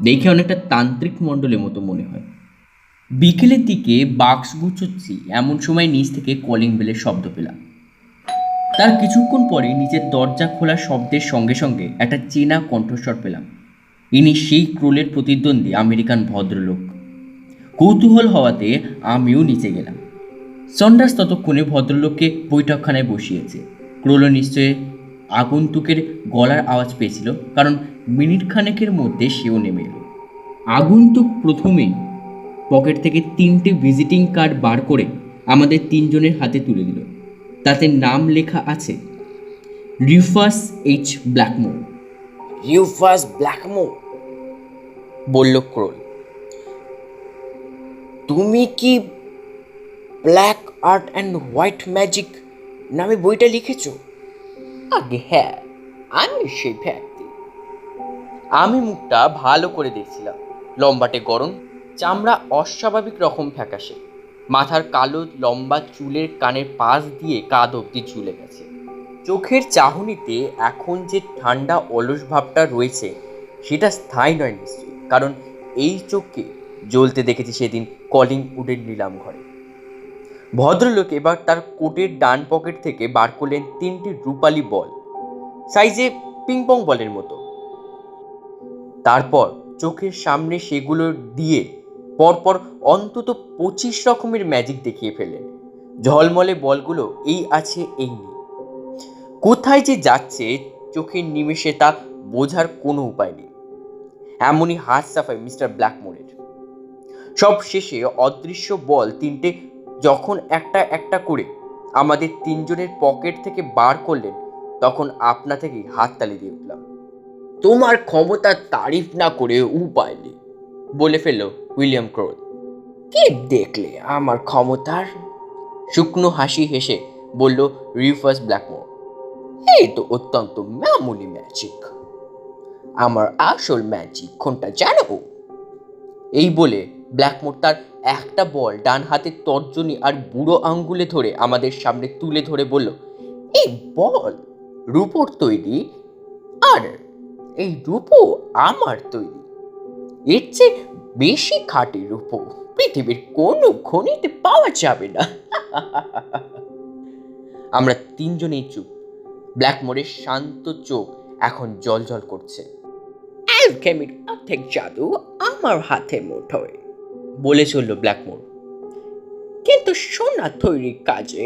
দেখে অনেকটা তান্ত্রিক মণ্ডলের মতো মনে হয়। বিকেলের দিকে বাক্স গুছোচ্ছি এমন সময় নিচ থেকে কলিং বেলের শব্দ পেলাম। তার কিছুক্ষণ পরে নিচের দরজা খোলার শব্দের সঙ্গে সঙ্গে একটা চেনা কণ্ঠস্বর পেলাম। ইনি সেই ক্রোলের প্রতিদ্বন্দ্বী আমেরিকান ভদ্রলোক। কৌতূহল হওয়াতে আমিও নিচে গেলাম। সন্ডার্স ততক্ষণে ভদ্রলোককে বৈঠকখানায় বসিয়েছে। ক্রোলো নিশ্চয়ই আগন্তুকের গলার আওয়াজ পেয়েছিল, কারণ মিনিট খানেকের মধ্যে সেও নেমে এলো। আগন্তুক প্রথমেই পকেট থেকে 3টে ভিজিটিং কার্ড বার করে আমাদের তিনজনের হাতে তুলে দিল। তাতে নাম লেখা আছে Rufus H blackmoor. Rufus blackmoor, বলল ক্রোল। তুমি কি black art and white magic নামে বইটা লিখেছ? আগে হ্যাঁ, আমি সেই ব্যক্তি। আমি মুখটা ভালো করে দেখছিলাম। লম্বাটে গরম, চামড়া অস্বাভাবিক রকম ফ্যাকাশে, মাথার কালো লম্বা চুলের কানের পাশ দিয়ে কাঁধ অবধি ঝুলে গেছে। চোখের চাহনিতে এখন যে ঠান্ডা অলস ভাবটা রয়েছে সেটা স্থায়ী নয় নিশ্চয়ই, কারণ এই চোখকে জ্বলতে দেখেছি সেদিন কলিং উডের নিলাম ঘরে। ভদ্রলোক এবার তার কোটের ডান পকেট থেকে বার করলেন 3টি রূপালী বল, সাইজে পিংপং বলের মতো। তারপর চোখের সামনে সেগুলো দিয়ে পরপর অন্তত 25 রকমের ম্যাজিক দেখিয়ে ফেললেন। ঝলমলে বলগুলো এই আছে এই নেই, কোথায় যে যাচ্ছে চোখের নিমেষে তা বোঝার কোনো উপায় নেই। এমনই হাত সাফাই মিস্টার ব্ল্যাকমোরের। সব শেষে অদৃশ্য বল 3টে যখন একটা একটা করে আমাদের তিনজনের পকেট থেকে বার করলেন, তখন আপনা থেকেই হাততালি দিয়ে উঠলাম। তোমার ক্ষমতার তারিফ না করে উপায় নেই, বলে ফেলল উইলিয়াম ক্রোল। কে দেখলে আমার ক্ষমতার? শুকনো হাসি হেসে বলল রিউফাস ব্ল্যাকমোর। এই তো অত্যন্ত মামুলি ম্যাজিক। আমার আসল ম্যাজিক কোনটা জানো? এই বলে ব্ল্যাকমোর তার একটা বল ডান হাতের তর্জনী আর বুড়ো আঙ্গুলে ধরে আমাদের সামনে তুলে ধরে বলল, এই বল রূপোর তৈরি, আর এই রূপো আমার তৈরি, এর চেয়ে বেশি খাঁটি রূপো পৃথিবীর কোনো খনিতে পাওয়া যাবে না। আমরা তিনজনেই চুপ। ব্ল্যাকমোরের শান্ত চোখ এখন জ্বলজ্বল করছে। অ্যালকেমির অর্ধেক জাদু আমার হাতে মুঠোয়, বলে চলল ব্ল্যাকমোর। কিন্তু সোনা তৈরির কাজে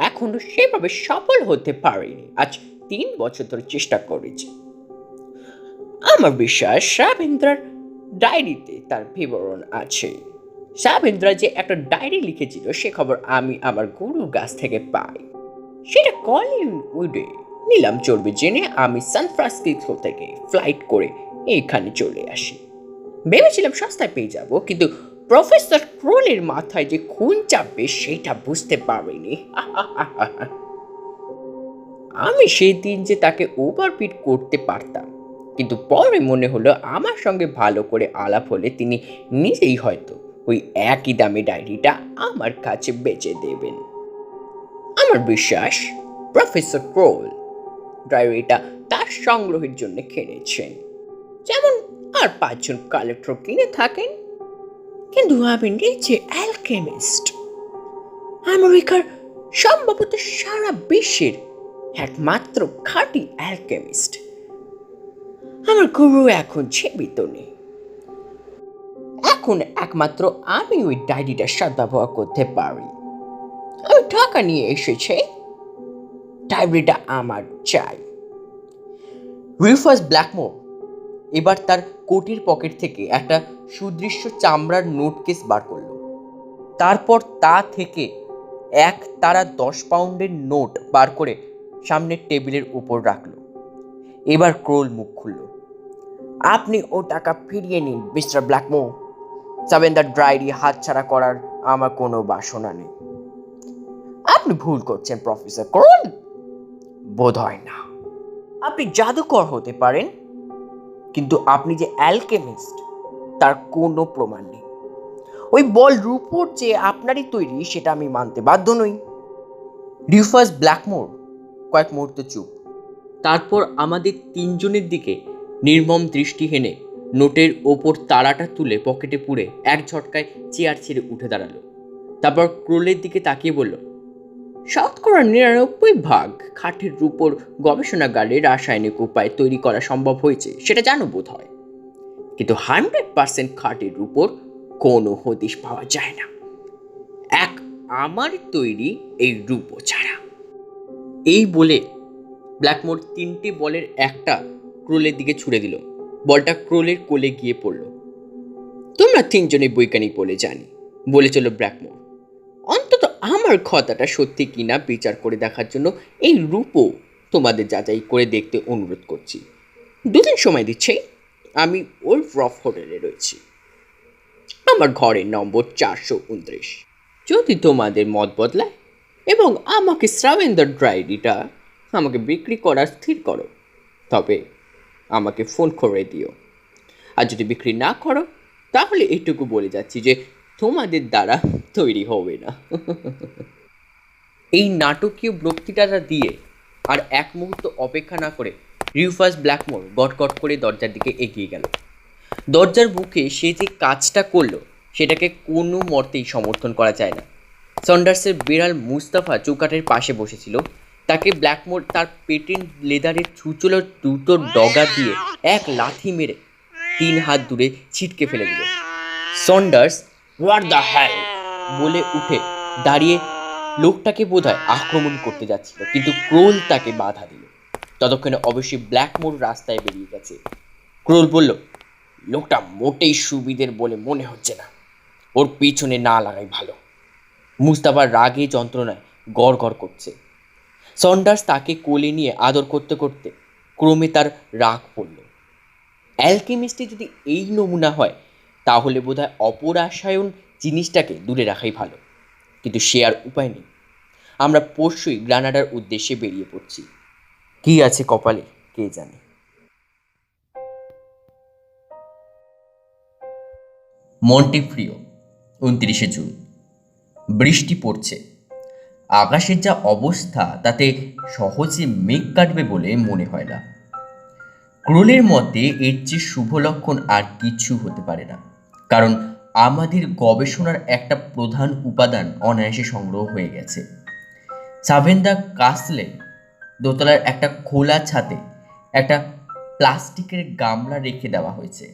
এখনো সেভাবে সফল হতে পারিনি। আজ 3 বছর ধরে চেষ্টা করেছি। আমার বিশ্বাস সাবেন্দ্রার ডায়েরিতে তার বিবরণ আছে। সাবেন্দ্রা যে একটা ডায়েরি লিখেছিল সে খবর আমি আমার গুরুর কাছ থেকে পাই। সেটা কলিংউডে নিলাম চলবে জেনে আমি সান ফ্রান্সিসকো থেকে ফ্লাইট করে এখানে চলে আসি। ভেবেছিলাম সস্তায় পেয়ে যাব, কিন্তু প্রফেসর ক্রোলের মাথায় যে খুন চাপবে সেটা বুঝতে পারিনি। আমি সেই দিন যে তাকে ওভারপিট করতে পারতাম, কিন্তু পরে মনে হলো আমার সঙ্গে ভালো করে আলাপ হলে তিনি নিজেই হয়তো ওই একই দামি ডায়েরিটা আমার কাছে বেচে দেবেন। আমার বিশ্বাস প্রফেসর ক্রোল ডায়েরিটা তার সংগ্রহের জন্য কিনেছেন, যেমন আর 5 জন কালেক্টর কিনে থাকেন। কিন্তু আমি নিজে অ্যালকেমিস্ট, আমেরিকার সম্ভবত সারা বিশ্বের একমাত্র খাঁটি অ্যালকেমিস্ট। আমার গুরু এখন জীবিত নেই। এখন একমাত্র আমি ওই ডায়েরিটা সদ্ব্যবহার করতে পারি। আমি টাকা নিয়ে এসেছি, ডায়েরিটা আমার চাই। রুফাস ব্ল্যাকমোর এবার তার কোটের পকেট থেকে একটা সুদৃশ্য চামড়ার নোট কেস বার করলো। তারপর তা থেকে 1 তারা 10 পাউন্ডের নোট বার করে সামনের টেবিলের উপর রাখলো। এবার ক্রোল মুখ খুলল। আপনি ও টাকা ফিরিয়ে নিন মিস্টার ব্ল্যাকমোর। সাবেন্দ্রার ডায়েরি হাতছাড়া করার আমার কোনো বাসনা নেই। আপনি ভুল করছেন প্রফেসর ক্রোল। বোধ হয় না। আপনি জাদুকর হতে পারেন, কিন্তু আপনি যে অ্যালকেমিস্ট তার কোনো প্রমাণ নেই। ওই বল রূপোর যে আপনারই তৈরি সেটা আমি মানতে বাধ্য নই। রুফাস ব্ল্যাকমোর কয়েক মুহূর্ত চুপ, তারপর আমাদের তিনজনের দিকে নির্মম দৃষ্টি হেনে নোটের ওপর তারাটা তুলে পকেটে পুরে এক ঝটকায় চেয়ার ছেড়ে উঠে দাঁড়ালো। তারপর ক্রোলের দিকে তাকিয়ে বলল, 99% কাঠের রূপোর গবেষণাগারে রাসায়নিক উপায়ে তৈরি করা সম্ভব হয়েছে, সেটা জানো বোধ হয়, কিন্তু 100% খাঁটির রূপোর কোনো হদিশ পাওয়া যায় না, এক আমার তৈরি এই রূপো ছাড়া। এই বলে ব্ল্যাকমোর 3টে বলের একটা ক্রোলের দিকে ছুড়ে দিল। বলটা ক্রোলের কোলে গিয়ে পড়ল। তোমরা 3 জনই বৈজ্ঞানিক বলে জানি, বলে চলো ব্ল্যাকমোর। অন্তত আমার কথাটা সত্যি কিনা বিচার করে দেখার জন্য এই রূপো তোমাদের যাচাই করে দেখতে অনুরোধ করছি। 2 দিন সময় দিচ্ছি। আমি ওলফ্রফ হোটেলে রয়েছি। আমার ঘরের নম্বর 429। যদি তোমাদের মত বদলায় এবং আমাকে সাবেন্দ্রার ডায়েরিটা আমাকে বিক্রি করার স্থির করো, তবে আমাকে ফোন করে দিও। আর যদি বিক্রি না করো, তাহলে এইটুকু বলে যাচ্ছি যে তোমাদের দ্বারা তৈরি হবে না। এই নাটকীয় বক্তৃতাটা দিয়ে আর এক মুহূর্ত অপেক্ষা না করে রুফাস ব্ল্যাকমোর গটগট করে দরজার দিকে এগিয়ে গেল। দরজার বুকে সে যে কাজটা করলো সেটাকে কোনো মতেই সমর্থন করা যায় না। সন্ডার্সের বিড়াল মুস্তাফা চৌকাঠের পাশে বসেছিল। তাকে ব্ল্যাকমোর তার পেটেন্ট লেদারের ছুঁচলো দুটো ডগা দিয়ে এক লাথি মেরে 3 হাত দূরে ছিটকে ফেলে দিল। সন্ডার্স হোয়াট দ্য হেল বলে উঠে দাঁড়িয়ে লোকটাকে বোধহয় আক্রমণ করতে যাচ্ছিল, কিন্তু ক্রোল তাকে বাধা দিল। ততক্ষণে অবশ্যই ব্ল্যাকমোর রাস্তায় বেরিয়ে গেছে। ক্রোল বলল, লোকটা মোটেই সুবিধের বলে মনে হচ্ছে না, ওর পিছনে না লাগাই ভালো। মুস্তাফার রাগে যন্ত্রণায় গড় গড় করছে। সন্ডার্স তাকে কোলে নিয়ে আদর করতে করতে ক্রমে তার রাগ পড়ল। অ্যালকেমিস্টে যদি এই নমুনা হয় তাহলে বোধহয় অপরাসায়ন জিনিসটাকে দূরে রাখাই ভালো, কিন্তু সে আর উপায় নেই। আমরা পরশুই গ্রানাডার উদ্দেশ্যে বেরিয়ে পড়ছি। কি আছে কপালে কে জানে। মন্টেফ্রিও, 29শে জুন। বৃষ্টি পড়ছে। আকাশের যা অবস্থা তাতে সহজে মেঘ কাটবে বলে মনে হয় না। ক্রোলের মতে এর চেয়ে শুভ লক্ষণ আর কিছু হতে পারে না, কারণ আমাদের গবেষণার একটা প্রধান উপাদান অনায়াসে সংগ্রহ হয়ে গেছে। সাভেন্দা কাসলে দোতলার একটা খোলা ছাদে একটা প্লাস্টিকের গামলা রেখে দেওয়া হয়েছে।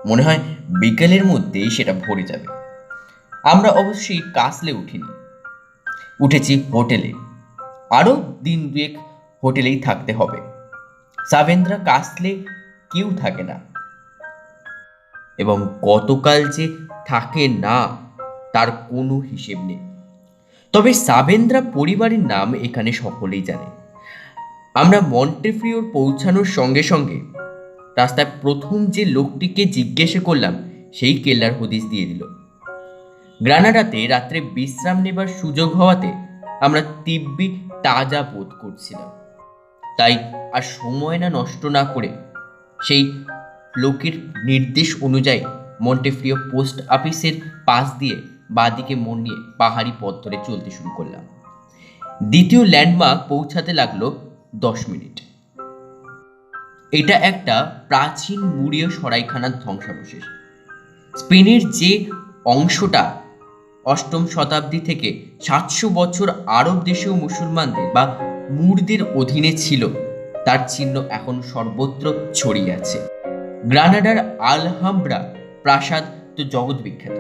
মনে হয় বিকেলের মধ্যেই সেটা ভরে যাবে। আমরা অবশ্যই কাসলে উঠিনি, উঠেছি হোটেলে। আরও দিন দুয়েক হোটেলেই থাকতে হবে। সাভেন্দ্রা কাসলে কেউ থাকে না, এবং কতকাল যে থাকে না তার কোনো হিসেব নেই। তবে সাভেন্দ্রা পরিবারের নাম এখানে সকলেই জানে। আমরা মন্টেফ্রিওর পৌঁছানোর সঙ্গে সঙ্গে রাস্তায় প্রথম যে লোকটিকে জিজ্ঞেস করলাম সেই কেল্লার হদিস দিয়ে দিল। গ্রানাডাতে রাত্রে বিশ্রাম নেবার সুযোগ হওয়াতে আমরা দিব্যি তাজা বোধ করছিলাম। তাই আর সময় নষ্ট না করে সেই লোকের নির্দেশ অনুযায়ী মন্টেফ্রিও পোস্ট অফিসের পাশ দিয়ে বাঁদিকে মোড় নিয়ে পাহাড়ি পথ ধরে চলতে শুরু করলাম। দ্বিতীয় ল্যান্ডমার্ক পৌঁছাতে লাগলো 10 মিনিট। এটা একটা প্রাচীন মুরীয় সরাইখানার ধ্বংসাবশেষ। স্পেনের যে অংশটা 8ম শতাব্দী থেকে 700 বছর আরব দেশীয় মুসলমানদের বা মুরদের অধীনে ছিল তার চিহ্ন এখন সর্বত্র ছড়িয়ে আছে। গ্রানাডার আলহামব্রা প্রাসাদ তো জগৎ বিখ্যাত।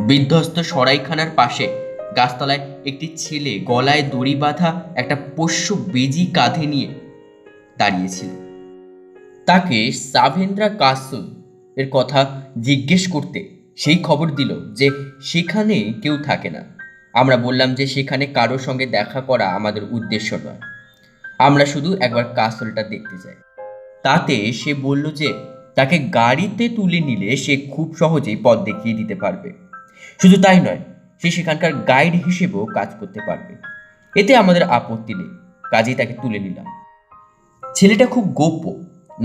বিধ্বস্ত সরাইখানার পাশে গাছতলায় একটি ছেলে গলায় দড়ি বাঁধা একটা পোষ্য বেজি কাঁধে নিয়ে দাঁড়িয়েছিল। তাকে সাভেন্দ্রা কাসল এর কথা জিজ্ঞেস করতে সেই খবর দিল যে সেখানে কেউ থাকে না। আমরা বললাম যে সেখানে কারোর সঙ্গে দেখা করা আমাদের উদ্দেশ্য নয়, আমরা শুধু একবার কাসলটা দেখতে চাই। তাতে সে বলল যে তাকে গাড়িতে তুলে নিলে সে খুব সহজেই পথ দেখিয়ে দিতে পারবে। শুধু তাই নয়, সে সেখানকার গাইড হিসেবেও কাজ করতে পারবে। এতে আমাদের আপত্তি নেই, কাজেই তাকে তুলে নিলাম। ছেলেটা খুব গোপ্য,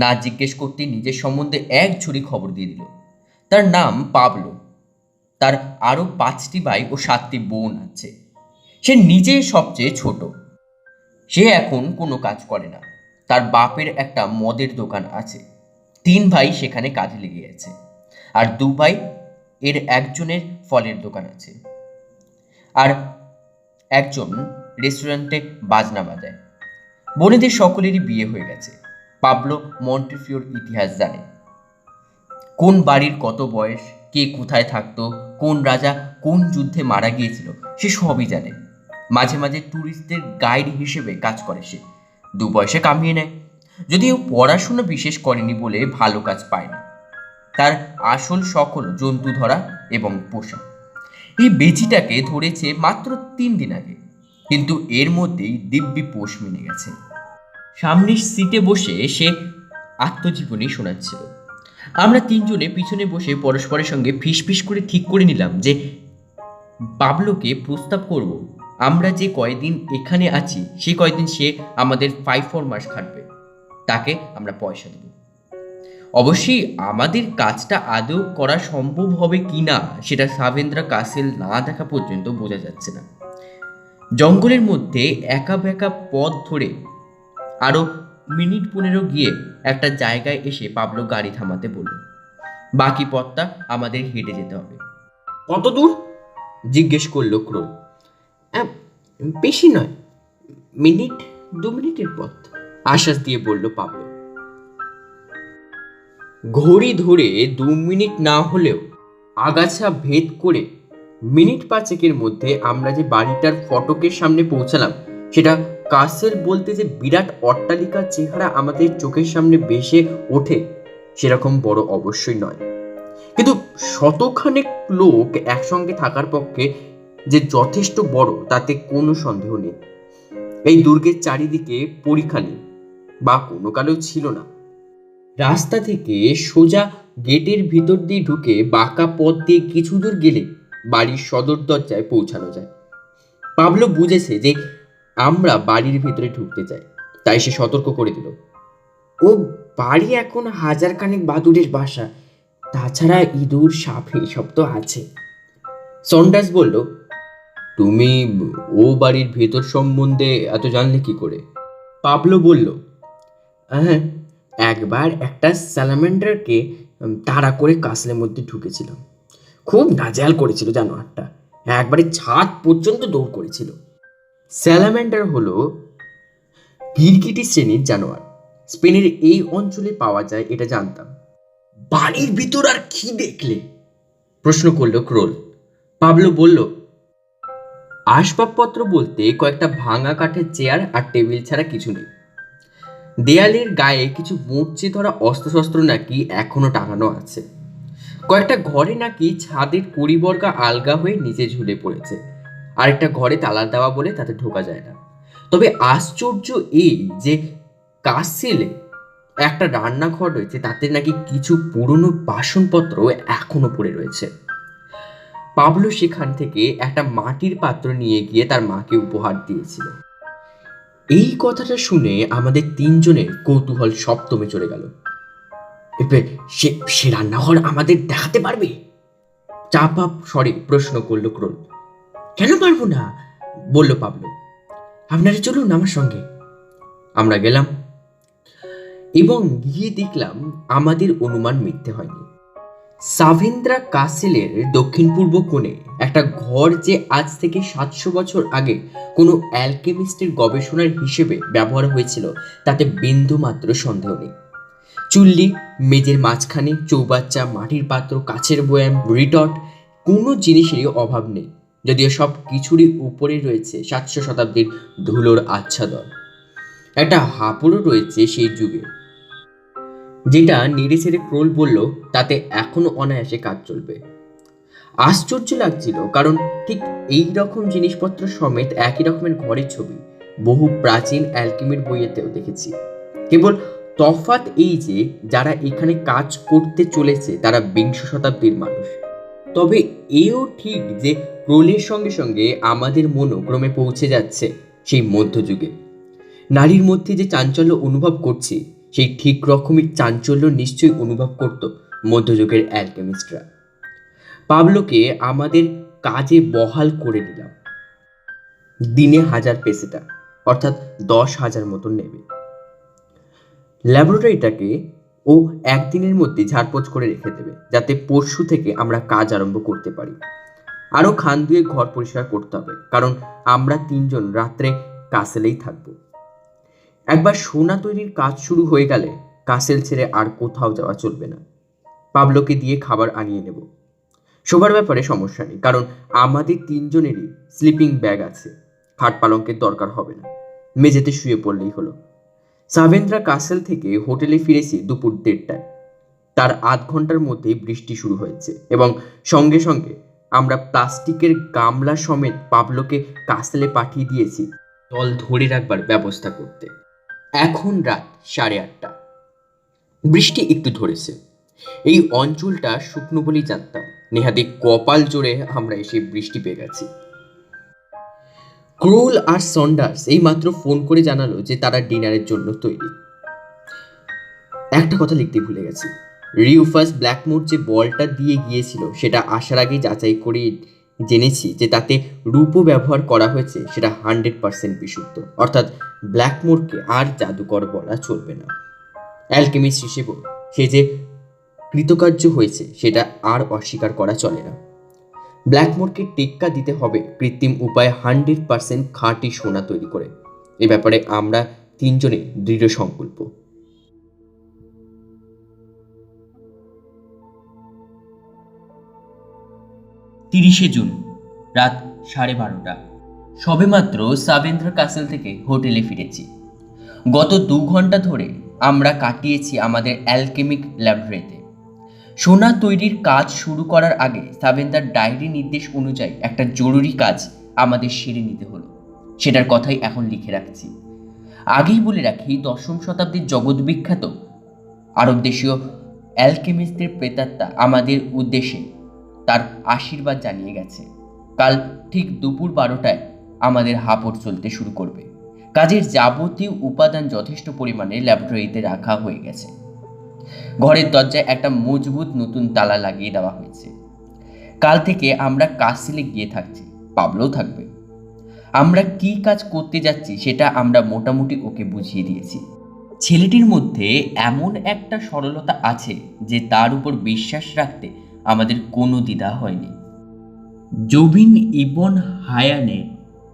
না জিজ্ঞেস করতেই নিজের সম্বন্ধে এক ঝুড়ি খবর দিয়ে দিল। তার নাম পাবলো, তার আরও 5টি ভাই ও 7টি বোন আছে। সে নিজে সবচেয়ে ছোট। সে এখন কোনো কাজ করে না। তার বাপের একটা মদের দোকান আছে। 3 ভাই সেখানে কাজে লেগে গেছে, আর 2 ভাই এর একজনের ফলের দোকান আছে, আর একজন রেস্টুরেন্টে বাজনা বাজায়। বোনেদের সকলেরই বিয়ে হয়ে গেছে। পাবলো মন্টেফিওর ইতিহাস জানে, কোন বাড়ির কত বয়স, কে কোথায় থাকতো, কোন রাজা কোন যুদ্ধে মারা গিয়েছিল, সে সবই জানে। মাঝে মাঝে ট্যুরিস্টদের গাইড হিসেবে কাজ করে সে, 2 পয়সা কামিয়ে নেয়। যদিও পড়াশোনা বিশেষ করেনি বলে ভালো কাজ পায় না। তার আসল শখ হলো জন্তু ধরা এবং পোষা। এই বেজিটাকে ধরেছে মাত্র 3 দিন আগে, কিন্তু এর মধ্যেই দিব্যি পোষ মেনে গেছে। সামনের সিটে বসে সে আত্মজীবনী শোনাচ্ছিল। আমরা 3 জনে পিছনে বসে পরস্পরের সঙ্গে ফিসফিস করে ঠিক করে নিলাম যে পাবলোকে প্রস্তাব করব আমরা যে কয়দিন এখানে আছি সে কয়দিন সে আমাদের 5-4 মাস খাটবে, তাকে আমরা পয়সা দেব। অবশ্যই আমাদের কাজটা আদৌ করা সম্ভব হবে কি না সেটা সাভেন্দ্রা কাসেল না দেখা পর্যন্ত বোঝা যাচ্ছে না। জঙ্গলের মধ্যে একা বেঁকা পথ ধরে আরও মিনিট 15 গিয়ে একটা জায়গায় এসে পাবলো গাড়ি থামাতে বলল। বাকি পথটা আমাদের হেঁটে যেতে হবে। কত দূর জিজ্ঞেস করলো ক্রোল। বেশি নয়, 2 মিনিটের পথ, আশ্বাস দিয়ে বলল পাবলো। ঘড়ি ধরে 2 মিনিট না হলেও আগাছা ভেদ করে মিনিট 5 মধ্যে আমরা যে বাড়িটার ফটকের সামনে পৌঁছালাম সেটা কাসেল বলতে যে বিরাট অট্টালিকার চেহারা আমাদের চোখের সামনে ভেসে ওঠে সেরকম বড় অবশ্যই নয়, কিন্তু শতখানেক লোক একসঙ্গে থাকার পক্ষে যে যথেষ্ট বড় তাতে কোনো সন্দেহ নেই। এই দুর্গের চারিদিকে পরিখা নেই বা কোনো কালেও ছিল না। রাস্তা থেকে সোজা গেটের ভিতর দিয়ে ঢুকে বাঁকা পথ দিয়ে কিছু দূর গেলে বাড়ির সদর দরজায় পৌঁছানো যায়। পাবলো বুঝেছে যে আমরা বাড়ির ভিতরে ঢুকতে চাই, তাই সে সতর্ক করে দিল, ও বাড়ি এখন 1000 খানেক বাদুড়ের বাসা, তাছাড়া ইঁদুর সাপ এইসব তো আছে। সন্ডার্স বলল, তুমি ও বাড়ির ভেতর সম্বন্ধে এত জানলে কি করে? পাবলো বলল, হ্যাঁ, একবার একটা স্যালামেন্ডারকে তাড়া করে কাসলের মধ্যে ঢুকেছিলাম। খুব নাজেহাল করেছিল জানোয়ারটা, একবারে ছাদ পর্যন্ত দৌড় করেছিল। স্যালামেন্ডার হলো গিরগিটি শ্রেণীর জানোয়ার, স্পেনের এই অঞ্চলে পাওয়া যায় এটা জানতাম। বাড়ির ভিতর আর কি দেখলে? প্রশ্ন করলো ক্রোল। পাবলো বলল, আসবাবপত্র বলতে কয়েকটা ভাঙা কাঠের চেয়ার আর টেবিল ছাড়া কিছু নেই। দেয়ালের গায়ে কিছু মরচে ধরা অস্ত্রশস্ত্র নাকি এখনো টাঙানো আছে। কয়েকটা ঘরে নাকি ছাদের পরিবর্গা আলগা হয়ে নিচে ঝুলে পড়েছে, আরেকটা ঘরে তালা দেওয়া বলে তাতে ঢোকা যায় না। তবে আশ্চর্য এই যে কাসেলে একটা রান্নাঘর রয়েছে, তাতে নাকি কিছু পুরনো বাসনপত্র এখনো পড়ে রয়েছে। পাবলো সেখান থেকে একটা মাটির পাত্র নিয়ে গিয়ে তার মাকে উপহার দিয়েছিল। এই কথাটা শুনে আমাদের তিনজনের কৌতূহল সপ্তমে চলে গেল। সে রান্নাঘর আমাদের দেখাতে পারবে? চাপা স্বরে প্রশ্ন করলো ক্রোল। কেন পারবো না, বলল পাবলো। আপনারা চলুন আমার সঙ্গে। আমরা গেলাম এবং গিয়ে দেখলাম আমাদের অনুমান মিথ্যে হয়নি। সাভেন্দ্রা কাসেলের দক্ষিণ পূর্ব কোণে একটা ঘর, যে আজ থেকে 700 বছর আগে কোনো অ্যালকেমিস্টের গবেষণার হিসেবে ব্যবহার হয়েছিল, তাতে বিন্দুমাত্র সন্দেহ নেই। চুল্লি, মেজের মাঝখানে চৌবাচ্চা, মাটির পাত্র, কাচের বয়াম, রিটট, কোনো জিনিসেরই অভাব নেই। যদিও সব কিছুরই উপরে রয়েছে 700 শতাব্দীর ধুলোর আচ্ছাদন। একটা হাঁপুড়ও রয়েছে সেই যুগের, যেটা নেড়ে ছেড়ে ক্রোল বলল তাতে এখনো অনায়াসে কাজ চলবে। আশ্চর্য লাগছিল, কারণ ঠিক এই রকম জিনিসপত্র সমেত একই রকমের ঘরের ছবি বহু প্রাচীন অ্যালকেমির বইয়েতেও দেখেছি। কেবল তফাৎ এই যে যারা এখানে কাজ করতে চলেছে তারা 20 শতাব্দীর মানুষ। তবে এও ঠিক যে ক্রোলের সঙ্গে সঙ্গে আমাদের মনও ক্রমে পৌঁছে যাচ্ছে সেই মধ্যযুগে। নারীর মধ্যে যে চাঞ্চল্য অনুভব করছি, সেই ঠিক রকমই চাঞ্চল্য নিশ্চয়ই অনুভব করত মধ্যযুগের অ্যালকেমিস্টরা। পাবলোকে আমাদের কাজে বহাল করে দিলাম। দিনে 1000 পেসেটা, অর্থাৎ 10,000 মতন নেবে। ল্যাবরেটরিটাকে ও একদিনের মধ্যে ঝাড়পোছ করে রেখে দেবে, যাতে পরশু থেকে আমরা কাজ আরম্ভ করতে পারি। আরও খান দুয়ে ঘর পরিষ্কার করতে হবে, কারণ আমরা 3 জন রাত্রে কাসেলেই থাকবো। একবার সোনা তৈরির কাজ শুরু হয়ে গেলে কাসেল ছেড়ে আর কোথাও যাওয়া চলবে না। পাবলোকে দিয়ে খাবার আনিয়ে নেব। শোবার ব্যাপারে সমস্যা নেই, কারণ আমাদের 3 জনেরই স্লিপিং ব্যাগ আছে। খাট পালঙ্কের দরকার হবে না, মেঝেতে শুয়ে পড়লেই হলো। সাভেন্দ্রা কাসেল থেকে হোটেলে ফিরেছি দুপুর 1:30টায়। তার আধ ঘন্টার মধ্যেই বৃষ্টি শুরু হয়েছে এবং সঙ্গে সঙ্গে আমরা প্লাস্টিকের গামলা সমেত পাবলোকে কাসেলে পাঠিয়ে দিয়েছি জল ধরে রাখবার ব্যবস্থা করতে। এখন রাত 8:30। বৃষ্টি একটু ধরেছে। এই অঞ্চলটা শুকনো বলেই জানতাম, নেহাতি কপাল জোরে আমরা এসে বৃষ্টি পেয়ে গেছি। ক্রোল আর সন্ডার্স এই মাত্র ফোন করে জানালো যে তারা ডিনারের জন্য তৈরি। একটা কথা লিখতে ভুলে গেছি। রিউফাস ব্ল্যাকমোর যে বলটা দিয়ে গিয়েছিল, সেটা আসার আগেই যাচাই করে জেনেছি যে তাতে রূপও ব্যবহার করা হয়েছে, সেটা 100% বিশুদ্ধ। অর্থাৎ ব্ল্যাকমোরকে আর জাদুকর বলা চলবে না। অ্যালকেমিস্ট হিসেবেও সে যে কৃতকার্য হয়েছে সেটা আর অস্বীকার করা চলে না। ব্ল্যাকমোরকে টেক্কা দিতে হবে কৃত্রিম উপায়ে 100% খাঁটি সোনা তৈরি করে। এ ব্যাপারে আমরা 3 জনে দৃঢ় সংকল্প। 30শে জুন রাত 12:30। সবেমাত্র সাভেন্দ্রা কাসেল থেকে হোটেলে ফিরেছি। গত 2 ঘন্টা ধরে আমরা কাটিয়েছি আমাদের অ্যালকেমিক ল্যাবরেটরিতে। সোনা তৈরির কাজ শুরু করার আগে সাভেন্দ্রার ডায়েরি নির্দেশ অনুযায়ী একটা জরুরি কাজ আমাদের সেরে নিতে হলো। সেটার কথাই এখন লিখে রাখছি। আগেই বলে রাখি, 10ম শতাব্দীর জগৎবিখ্যাত আরব দেশীয় অ্যালকেমিস্টদের প্রেতাত্মা আমাদের উদ্দেশ্যে তার আশীর্বাদ জানিয়ে গেছে। কাল ঠিক দুপুর 12টায় আমাদের হাঁপড় চলতে শুরু করবে। কাজের যাবতীয় উপাদান যথেষ্ট পরিমাণে ল্যাবরেটরিতে রাখা হয়ে গেছে। ঘরের দরজায় একটা মজবুত নতুন তালা লাগিয়ে দেওয়া হয়েছে। কাল থেকে আমরা কাসেলে গিয়ে থাকছি, পাবলোও থাকবে। আমরা কি কাজ করতে যাচ্ছি সেটা আমরা মোটামুটি ওকে বুঝিয়ে দিয়েছি। ছেলেটির মধ্যে এমন একটা সরলতা আছে যে তার উপর বিশ্বাস রাখতে আমাদের কোনো দ্বিধা হয়নি। জবিন ইবন হায়ানের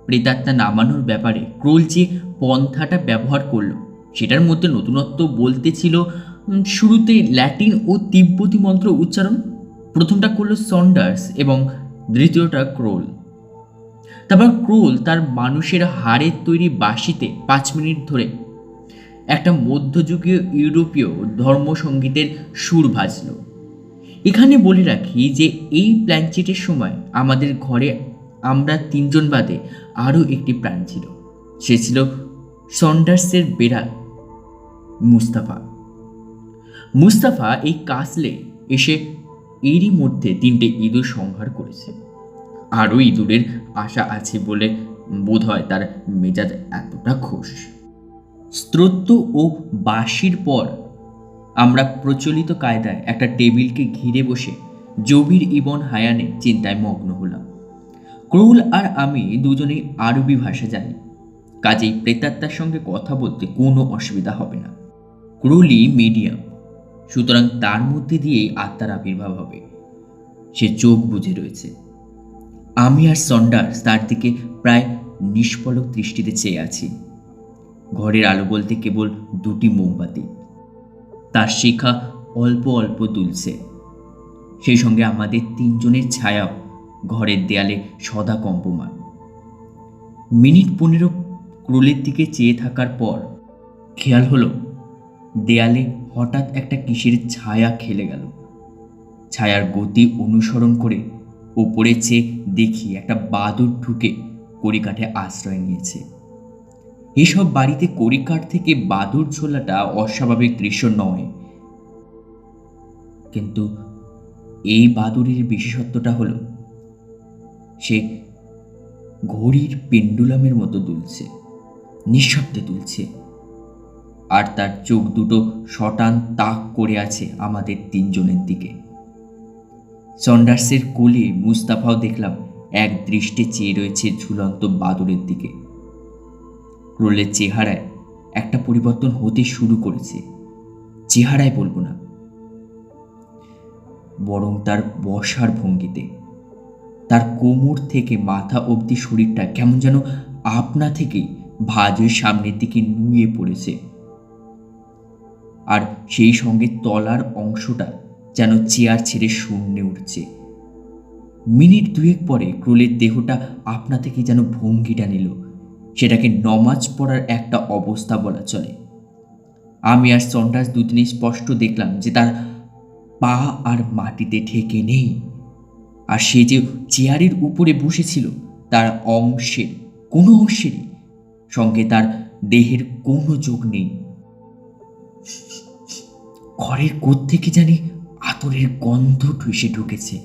প্রেতাত্মা নামানোর ব্যাপারে ক্রোল যে পন্থাটা ব্যবহার করলো সেটার মধ্যে নতুনত্ব বলতে ছিল শুরুতে ল্যাটিন ও তিব্বতী মন্ত্র উচ্চারণ। প্রথমটা করলো সন্ডার্স এবং দ্বিতীয়টা ক্রোল। তারপর ক্রোল তার মানুষের হাড়ের তৈরি বাঁশিতে 5 মিনিট ধরে একটা মধ্যযুগীয় ইউরোপীয় ধর্মসঙ্গীতের সুর ভাজল। এখানে বলে রাখি যে এই প্ল্যানচেটের সময় আমাদের ঘরে আমরা 3 জন বাদে আরও একটি প্রাণ ছিল। সে ছিল সন্ডার্সের বেড়াল মুস্তাফা। মুস্তাফা এই কাসলে এসে এরই মধ্যে 3টে ইঁদুর সংহার করেছে। আরও ইঁদুরের আশা আছে বলে বোধ হয় তার মেজাজ এতটা খুশ। স্তোত্র ও বাঁশির পর আমরা প্রচলিত কায়দায় একটা টেবিলকে ঘিরে বসে জবির ইবন হায়ানের চিন্তায় মগ্ন হলাম। ক্রোল আর আমি দুজনেই আরবি ভাষা জানি, কাজেই প্রেতাত্মার সঙ্গে কথা বলতে কোনো অসুবিধা হবে না। ক্রোলই মিডিয়াম, সুতরাং তার মধ্যে দিয়েই আত্মার আবির্ভাব হবে। সে চোখ বুজে রয়েছে। আমি আর সন্ডার্স তার দিকে প্রায় নিষ্পলক দৃষ্টিতে চেয়ে আছি। ঘরের আলো বলতে কেবল 2টি মোমবাতি, তার শিখা অল্প অল্প দুলছে। সেই সঙ্গে আমাদের 3 জনের ছায়াও ঘরের দেয়ালে সদা কম্পমান। মিনিট 15 ক্রোলের দিকে চেয়ে থাকার পর খেয়াল হলো দেয়ালে হঠাৎ একটা কিসের ছায়া খেলে গেল। ছায়ার গতি অনুসরণ করে ওপরে চেয়ে দেখি একটা বাদুড় ঢুকে কড়িকাঠে আশ্রয় নিয়েছে। এসব বাড়িতে কড়িকাঠ থেকে বাদুড় ঝোলাটা অস্বাভাবিক দৃশ্য নয়, কিন্তু এই বাদুড়ের বিশেষত্বটা হলো সে ঘড়ির পেন্ডুলামের মতো দুলছে, নিঃশব্দে দুলছে, আর তার চোখ দুটো শটান তাক করে আছে আমাদের 3 জনের দিকে। সন্ডার্সের কোলে মুস্তাফাও দেখলাম এক দৃষ্টে চেয়ে রয়েছে ঝুলন্ত বাদুড়ের দিকে। ক্রোলের চেহারায় একটা পরিবর্তন হতে শুরু করেছে। চেহারায় বলবো না, বরং তার বসার ভঙ্গিতে। তার কোমর থেকে মাথা অবধি শরীরটা কেমন যেন আপনা থেকেই ভাঁজের সামনের দিকে নুয়ে পড়েছে, আর সেই সঙ্গে তলার অংশটা যেন চেয়ার ছেড়ে শূন্যে উঠছে। মিনিট 2 পরে ক্রোলের দেহটা আপনা থেকে যেন ভঙ্গিটা নিল। সেটাকে নমাজ পড়ার একটা অবস্থা বলা চলে। আমি আর সন্ডার্স দুদিনই স্পষ্ট দেখলাম যে তার পা আর মাটিতে ঠেকে নেই, আর সে যে চেয়ারের উপরে বসেছিল তার কোনো অংশেরই সঙ্গে তার দেহের কোনো যোগ নেই। ঘরের কোত্থেকে জানি আতরের গন্ধ ঠুসে ঢুকেছে।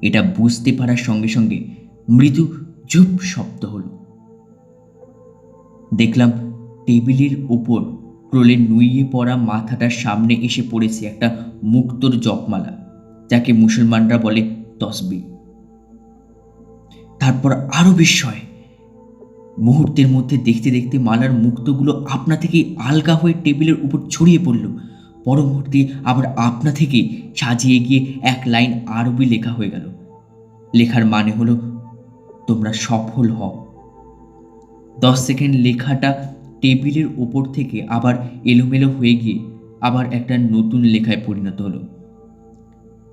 এটা বুঝতে পারার সঙ্গে সঙ্গে মৃদু চুপ শব্দ হলো। দেখলাম টেবিলের ওপর ক্রোলের নুইয়ে পড়া মাথাটার সামনে এসে পড়েছে একটা মুক্তোর জপমালা, যাকে মুসলমানরা বলে তসবিহ। তারপর আরো বিস্ময়, মুহূর্তের মধ্যে দেখতে দেখতে মালার মুক্তগুলো আপনা থেকেই আলগা হয়ে টেবিলের উপর ছড়িয়ে পড়ল। পর মুহূর্তে আবার আপনা থেকেই সাজিয়ে গিয়ে 1 লাইন আরবি লেখা হয়ে গেল। লেখার মানে হলো, তোমরা সফল হও। 10 সেকেন্ড লেখাটা টেবিলের ওপর থেকে আবার এলোমেলো হয়ে গিয়ে আবার একটা নতুন লেখায় পরিণত হলো।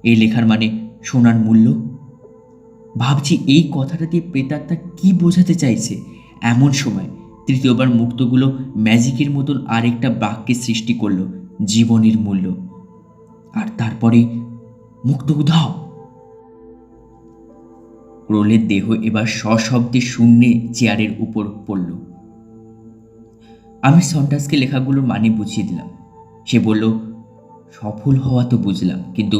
এই লেখার মানে সোনার মূল্য। ভাবছি এই কথাটা দিয়ে প্রেতাত্মা কি বোঝাতে চাইছে। এমন সময় তৃতীয়বার মুক্তগুলো ম্যাজিকের মতন আরেকটা বাক্যের সৃষ্টি করলো, জীবনের মূল্য। আর তারপরে মুক্ত উধাও। ক্রোলের দেহ এবার সশব্দে শূন্যে চেয়ারের উপর পড়ল। আমি সন্ডার্সকে লেখাগুলোর মানে বুঝিয়ে দিলাম। সে বলল, সফল হওয়া তো বুঝলাম, কিন্তু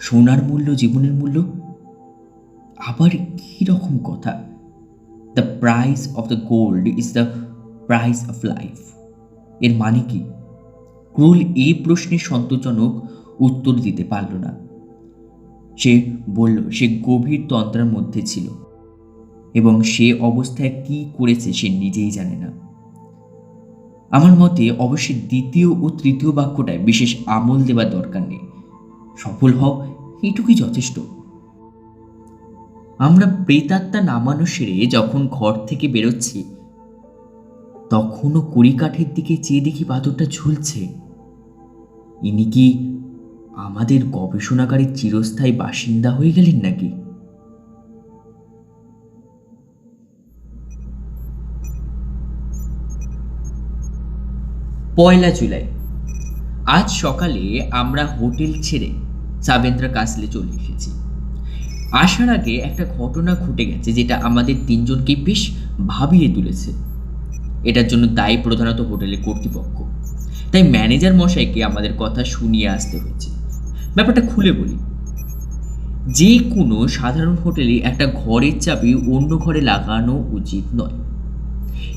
সোনার মূল্য, জীবনের মূল্য আবার কি রকম কথা? The price of the gold is the price of life. এর মানে কি? ক্রোল এই প্রশ্নের সন্তোষজনক উত্তর দিতে পারল না। সে বলল সে গভীর তন্দ্রার মধ্যে ছিল এবং সে অবস্থায় কি করেছে সে নিজেই জানে না। আমার মতে অবশ্যই দ্বিতীয় ও তৃতীয় বাক্যটায় বিশেষ আমল দেওয়ার দরকার নেই। সফল হও, এটুকুই যথেষ্ট। আমরা প্রেতাত্মা নামানো সেরে যখন ঘর থেকে বেরোচ্ছি, তখনও কড়িকাঠের দিকে চেয়ে দেখি বাদরটা ঝুলছে। ইনি কি আমাদের গবেষণাগারের চিরস্থায়ী বাসিন্দা হয়ে গেলেন নাকি? পয়লা জুলাই। আজ সকালে আমরা হোটেল ছেড়ে সাবেন্দ্রা কাসলে চলে এসেছি। আসার আগে একটা ঘটনা ঘটে গেছে যেটা আমাদের তিনজনকে বেশ ভাবিয়ে তুলেছে। এটার জন্য দায়ী প্রধানত হোটেলের কর্তৃপক্ষ, তাই ম্যানেজার মশাইকে আমাদের কথা শুনিয়ে আসতে হয়েছে। ব্যাপারটা খুলে বলি, যে কোনো সাধারণ হোটেলে একটা ঘরের চাবি অন্য ঘরে লাগানো উচিত নয়,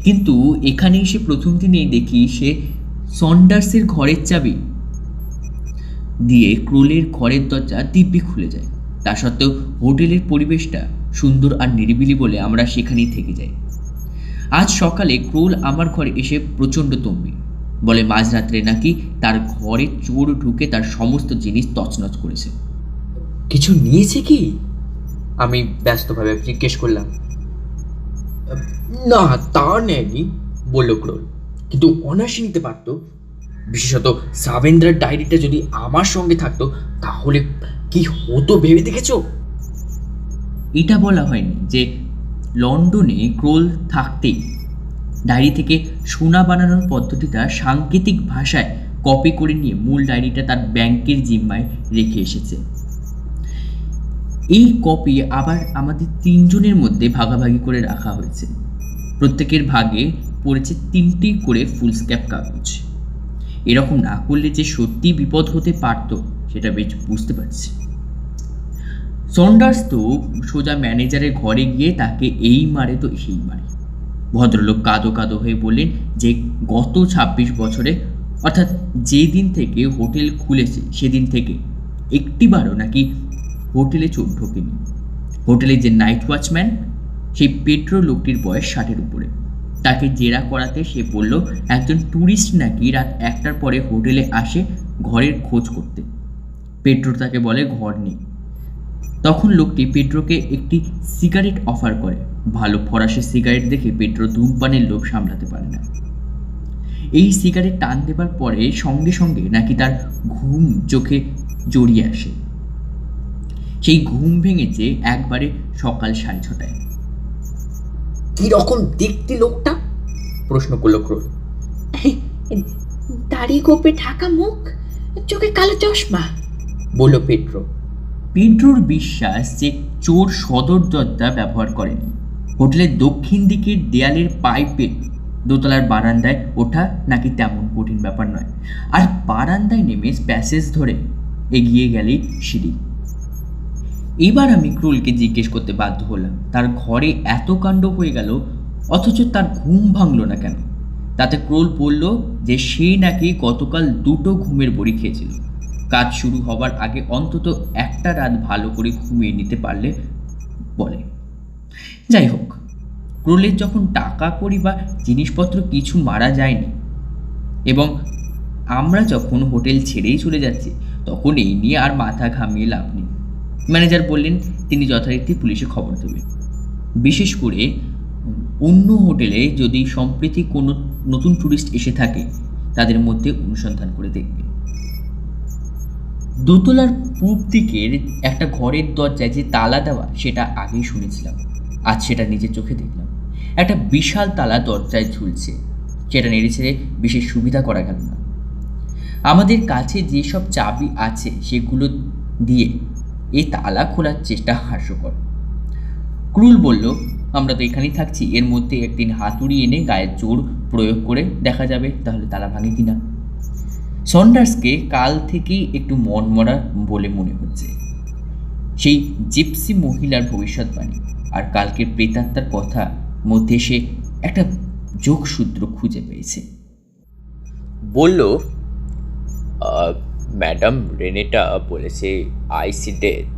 কিন্তু এখানে এসে প্রথম দিনেই দেখি সে সন্ডার্সের ঘরের চাবি দিয়ে ক্রোলের ঘরের দরজা দিব্যি খুলে যায়। তা সত্ত্বেও হোটেলের পরিবেশটা সুন্দর আর নিরিবিলি বলে আমরা সেখানেই থেকে যাই। আজ সকালে ক্রোল আমার ঘরে এসে প্রচণ্ড তম্বি বলে মাঝরাত্রে নাকি তার ঘরে চোর ঢুকে তার সমস্ত জিনিস তছনছ করেছে। কিছু নিয়েছে কি? আমি ব্যস্তভাবে জিজ্ঞেস করলাম। না, তা নেয়নি, বলল ক্রোল, কিন্তু অনায়াসে নিতে পারতো। বিশেষত সাবেন্দ্রার ডায়েরিটা যদি আমার সঙ্গে থাকতো তাহলে কি হতো ভেবে দেখেছো? এটা বলা হয়নি যে লন্ডনে ক্রোল থাকতেই ডায়েরি থেকে সোনা বানানোর পদ্ধতিটা সাংকেতিক ভাষায় কপি করে নিয়ে মূল ডায়েরিটা তার ব্যাংকের জিম্মায় রেখে এসেছে। এই কপি আবার আমাদের তিনজনের মধ্যে ভাগাভাগি করে রাখা হয়েছে। প্রত্যেকের ভাগে পড়েছে 3টি করে ফুলস্ক্যাপ কাগজ। এরকম না করলে যে সত্যি বিপদ হতে পারত সেটা বেশ বুঝতে পারছি। সন্ডার্স তো সোজা ম্যানেজারের ঘরে গিয়ে তাকে এই মারে তো সেই মারে। ভদ্রলোক কাঁদো কাঁদো হয়ে বললেন যে গত 26 বছরে, অর্থাৎ যেদিন থেকে হোটেল খুলেছে সেদিন থেকে একটিবারও নাকি হোটেলে চোর ঢোকেনি। হোটেলের যে নাইট ওয়াচম্যান, সেই পেট্রো লোকটির বয়স 60-এর উপরে। তাকে জেরা করাতে সে বলল একজন ট্যুরিস্ট নাকি রাত 1টার পরে হোটেলে আসে ঘরের খোঁজ করতে। পেট্রো তাকে বলে ঘর নেই। তখন লোকটি পেট্রোকে একটি সিগারেট অফার করে। ভালো ফরাসি সিগারেট দেখে পেট্রো ধূমপানের লোভ সামলাতে পারে না। এই সিগারেট টান দেবার পরে সঙ্গে সঙ্গে নাকি তার ঘুম চোখে জড়িয়ে আসে। সেই ঘুম ভেঙেছে একবারে সকাল 6:30টায়। কি রকম দেখতে লোকটা? প্রশ্ন করলো ক্রোল। দাড়ি গোপে ঢাকা মুখ, চোখে কালো চশমা, বলল পেট্রো। পেট্রোর বিশ্বাস যে চোর সদর দরজা ব্যবহার করেনি। হোটেলের দক্ষিণ দিকের দেয়ালের পাইপে দোতলার বারান্দায় ওঠা নাকি তেমন কঠিন ব্যাপার নয়, আর বারান্দায় নেমে প্যাসেজ ধরে এগিয়ে গেলেই সিঁড়ি। এবার আমি ক্রোলকে জিজ্ঞেস করতে বাধ্য হলাম তার ঘরে এত কাণ্ড হয়ে গেল অথচ তার ঘুম ভাঙল না কেন। তাতে ক্রোল বলল যে সে নাকি গতকাল 2টো ঘুমের বড়ি খেয়েছিল। কাজ শুরু হবার আগে অন্তত একটা রাত ভালো করে ঘুমিয়ে নিতে পারলে বলে। যাই হোক, ক্রোলের যখন টাকা কড়ি বা জিনিসপত্র কিছু মারা যায়নি এবং আমরা যখন হোটেল ছেড়েই চলে যাচ্ছি, তখন এই নিয়ে আর মাথা ঘামিয়ে লাভ নেই। ম্যানেজার বললেন তিনি যথারীতি পুলিশে খবর দেবেন। বিশেষ করে অন্য হোটেলে যদি সম্প্রতি কোনো নতুন ট্যুরিস্ট এসে থাকে তাদের মধ্যে অনুসন্ধান করে দেখবেন। দোতলার পূব দিকের একটা ঘরের দরজায় যে তালা দেওয়া সেটা আগেই শুনেছিলাম, আজ সেটা নিজের চোখে দেখলাম। একটা বিশাল তালা দরজায় ঝুলছে, সেটা নেড়ে ছেড়ে বিশেষ সুবিধা করা গেল না। আমাদের কাছে যেসব চাবি আছে সেগুলো দিয়ে এই তালা খোলার চেষ্টা হাস্যকর। ক্রুল বলল আমরা তো এখানেই থাকছি, এর মধ্যে একদিন হাতুড়ি এনে গায়ের জোর প্রয়োগ করে দেখা যাবে তাহলে তালা ভাঙে কিনা। সন্ডার্সকে কাল থেকেই একটু মনমরা বলে মনে হচ্ছে। সেই জিপসি মহিলার ভবিষ্যৎবাণী আর কালকের প্রেতাত্মার কথা মধ্যে সে একটা যোগসূত্র খুঁজে পেয়েছে। বলল ম্যাডাম রেনেটা বলেছে আইসি ডেথ,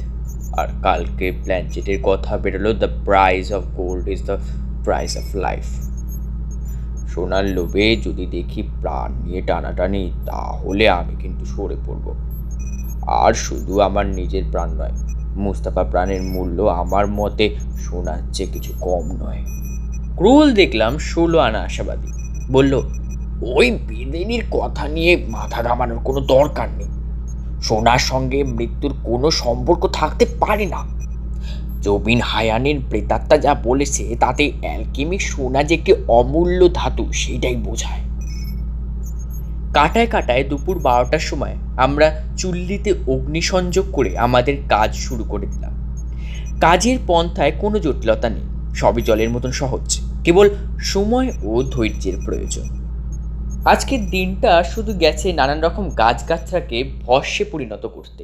আর কালকে প্ল্যানচেটের কথা বেরোলো the price of gold is the price of life. সোনার লোভে যদি দেখি প্রাণ নিয়ে টানাটানি, তাহলে আমি কিন্তু সরে পড়ব। আর শুধু আমার নিজের প্রাণ নয়, মুস্তাফা প্রাণের মূল্য আমার মতে সোনার চেয়ে কিছু কম নয়। ক্রুল দেখলাম 16 আনা আশাবাদী। বলল, ওই বেদেনির কথা নিয়ে মাথা ঘামানোর কোনো দরকার নেই। সোনার সঙ্গে মৃত্যুর কোনো সম্পর্ক থাকতে পারে না। জবিন হায়ানের প্রেতাত্মা যা বলেছে তাতে অ্যালকেমিক সোনা যে কি অমূল্য ধাতু সেটাই বোঝায়। কাটায় কাটায় দুপুর 12টার সময় আমরা চুল্লিতে অগ্নিসংযোগ করে আমাদের কাজ শুরু করে দিলাম। কাজের পন্থায় কোনো জটিলতা নেই, সবই জলের মতন সহজ, কেবল সময় ও ধৈর্যের প্রয়োজন। আজকের দিনটা শুধু গেছে নানান রকম গাছগাছরাকে ভস্যে পরিণত করতে,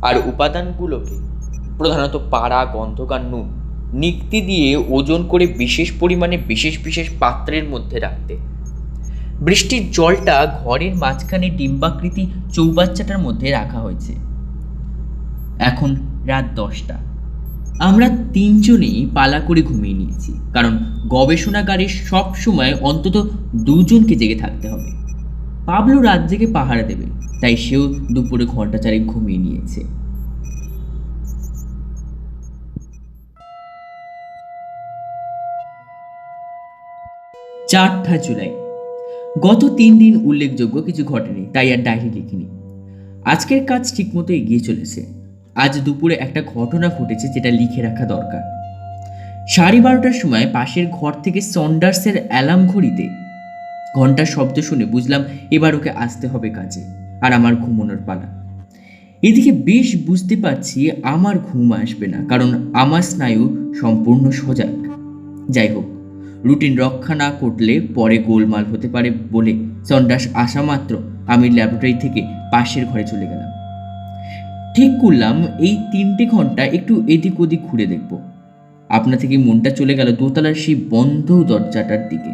আর উপাদানগুলোকে, প্রধানত পাড়া, গন্ধকার, নুন, নিক্তি দিয়ে ওজন করে বিশেষ পরিমাণে বিশেষ বিশেষ পাত্রের মধ্যে রাখতে। বৃষ্টির জলটা ঘরের মাঝখানে ডিম্বাকৃতি চৌবাচ্চাটার মধ্যে রাখা হয়েছে। এখন রাত 10টা। আমরা 3 জনেই পালা করে ঘুমিয়ে নিয়েছি, কারণ গবেষণাগারে সব সময় অন্তত 2 জনকে জেগে থাকতে হবে। পাবলো রাত জেগে পাহারা দেবে, তাই সেও দুপুরে ঘন্টা 4 ঘুমিয়ে নিয়েছে। 4 জুলাই। গত 3 দিন উল্লেখযোগ্য কিছু ঘটেনি, তাই আর ডায়েরি লিখিনি। আজকের কাজ ঠিকমতো এগিয়ে চলেছে। আজ দুপুরে একটা ঘটনা ঘটেছে যেটা লিখে রাখা দরকার। 12:30টার সময় পাশের ঘর থেকে সন্ডার্সের অ্যালার্ম ঘড়িতে ঘন্টার শব্দ শুনে বুঝলাম এবার ওকে আসতে হবে কাজে, আর আমার ঘুমানোর পালা। এদিকে বেশ বুঝতে পারছি আমার ঘুম আসবে না, কারণ আমার স্নায়ু সম্পূর্ণ সজাগ। যাই হোক, রুটিন রক্ষা না করলে পরে গোলমাল হতে পারে বলে সন্ডার্স আসা মাত্র আমি ল্যাবরেটরি থেকে পাশের ঘরে চলে গেলাম। ঠিক করলাম এই 3টে ঘন্টা একটু এদিক ওদিক ঘুরে দেখব। আপনা থেকে মনটা চলে গেল দোতলার সেই বন্ধ দরজাটার দিকে।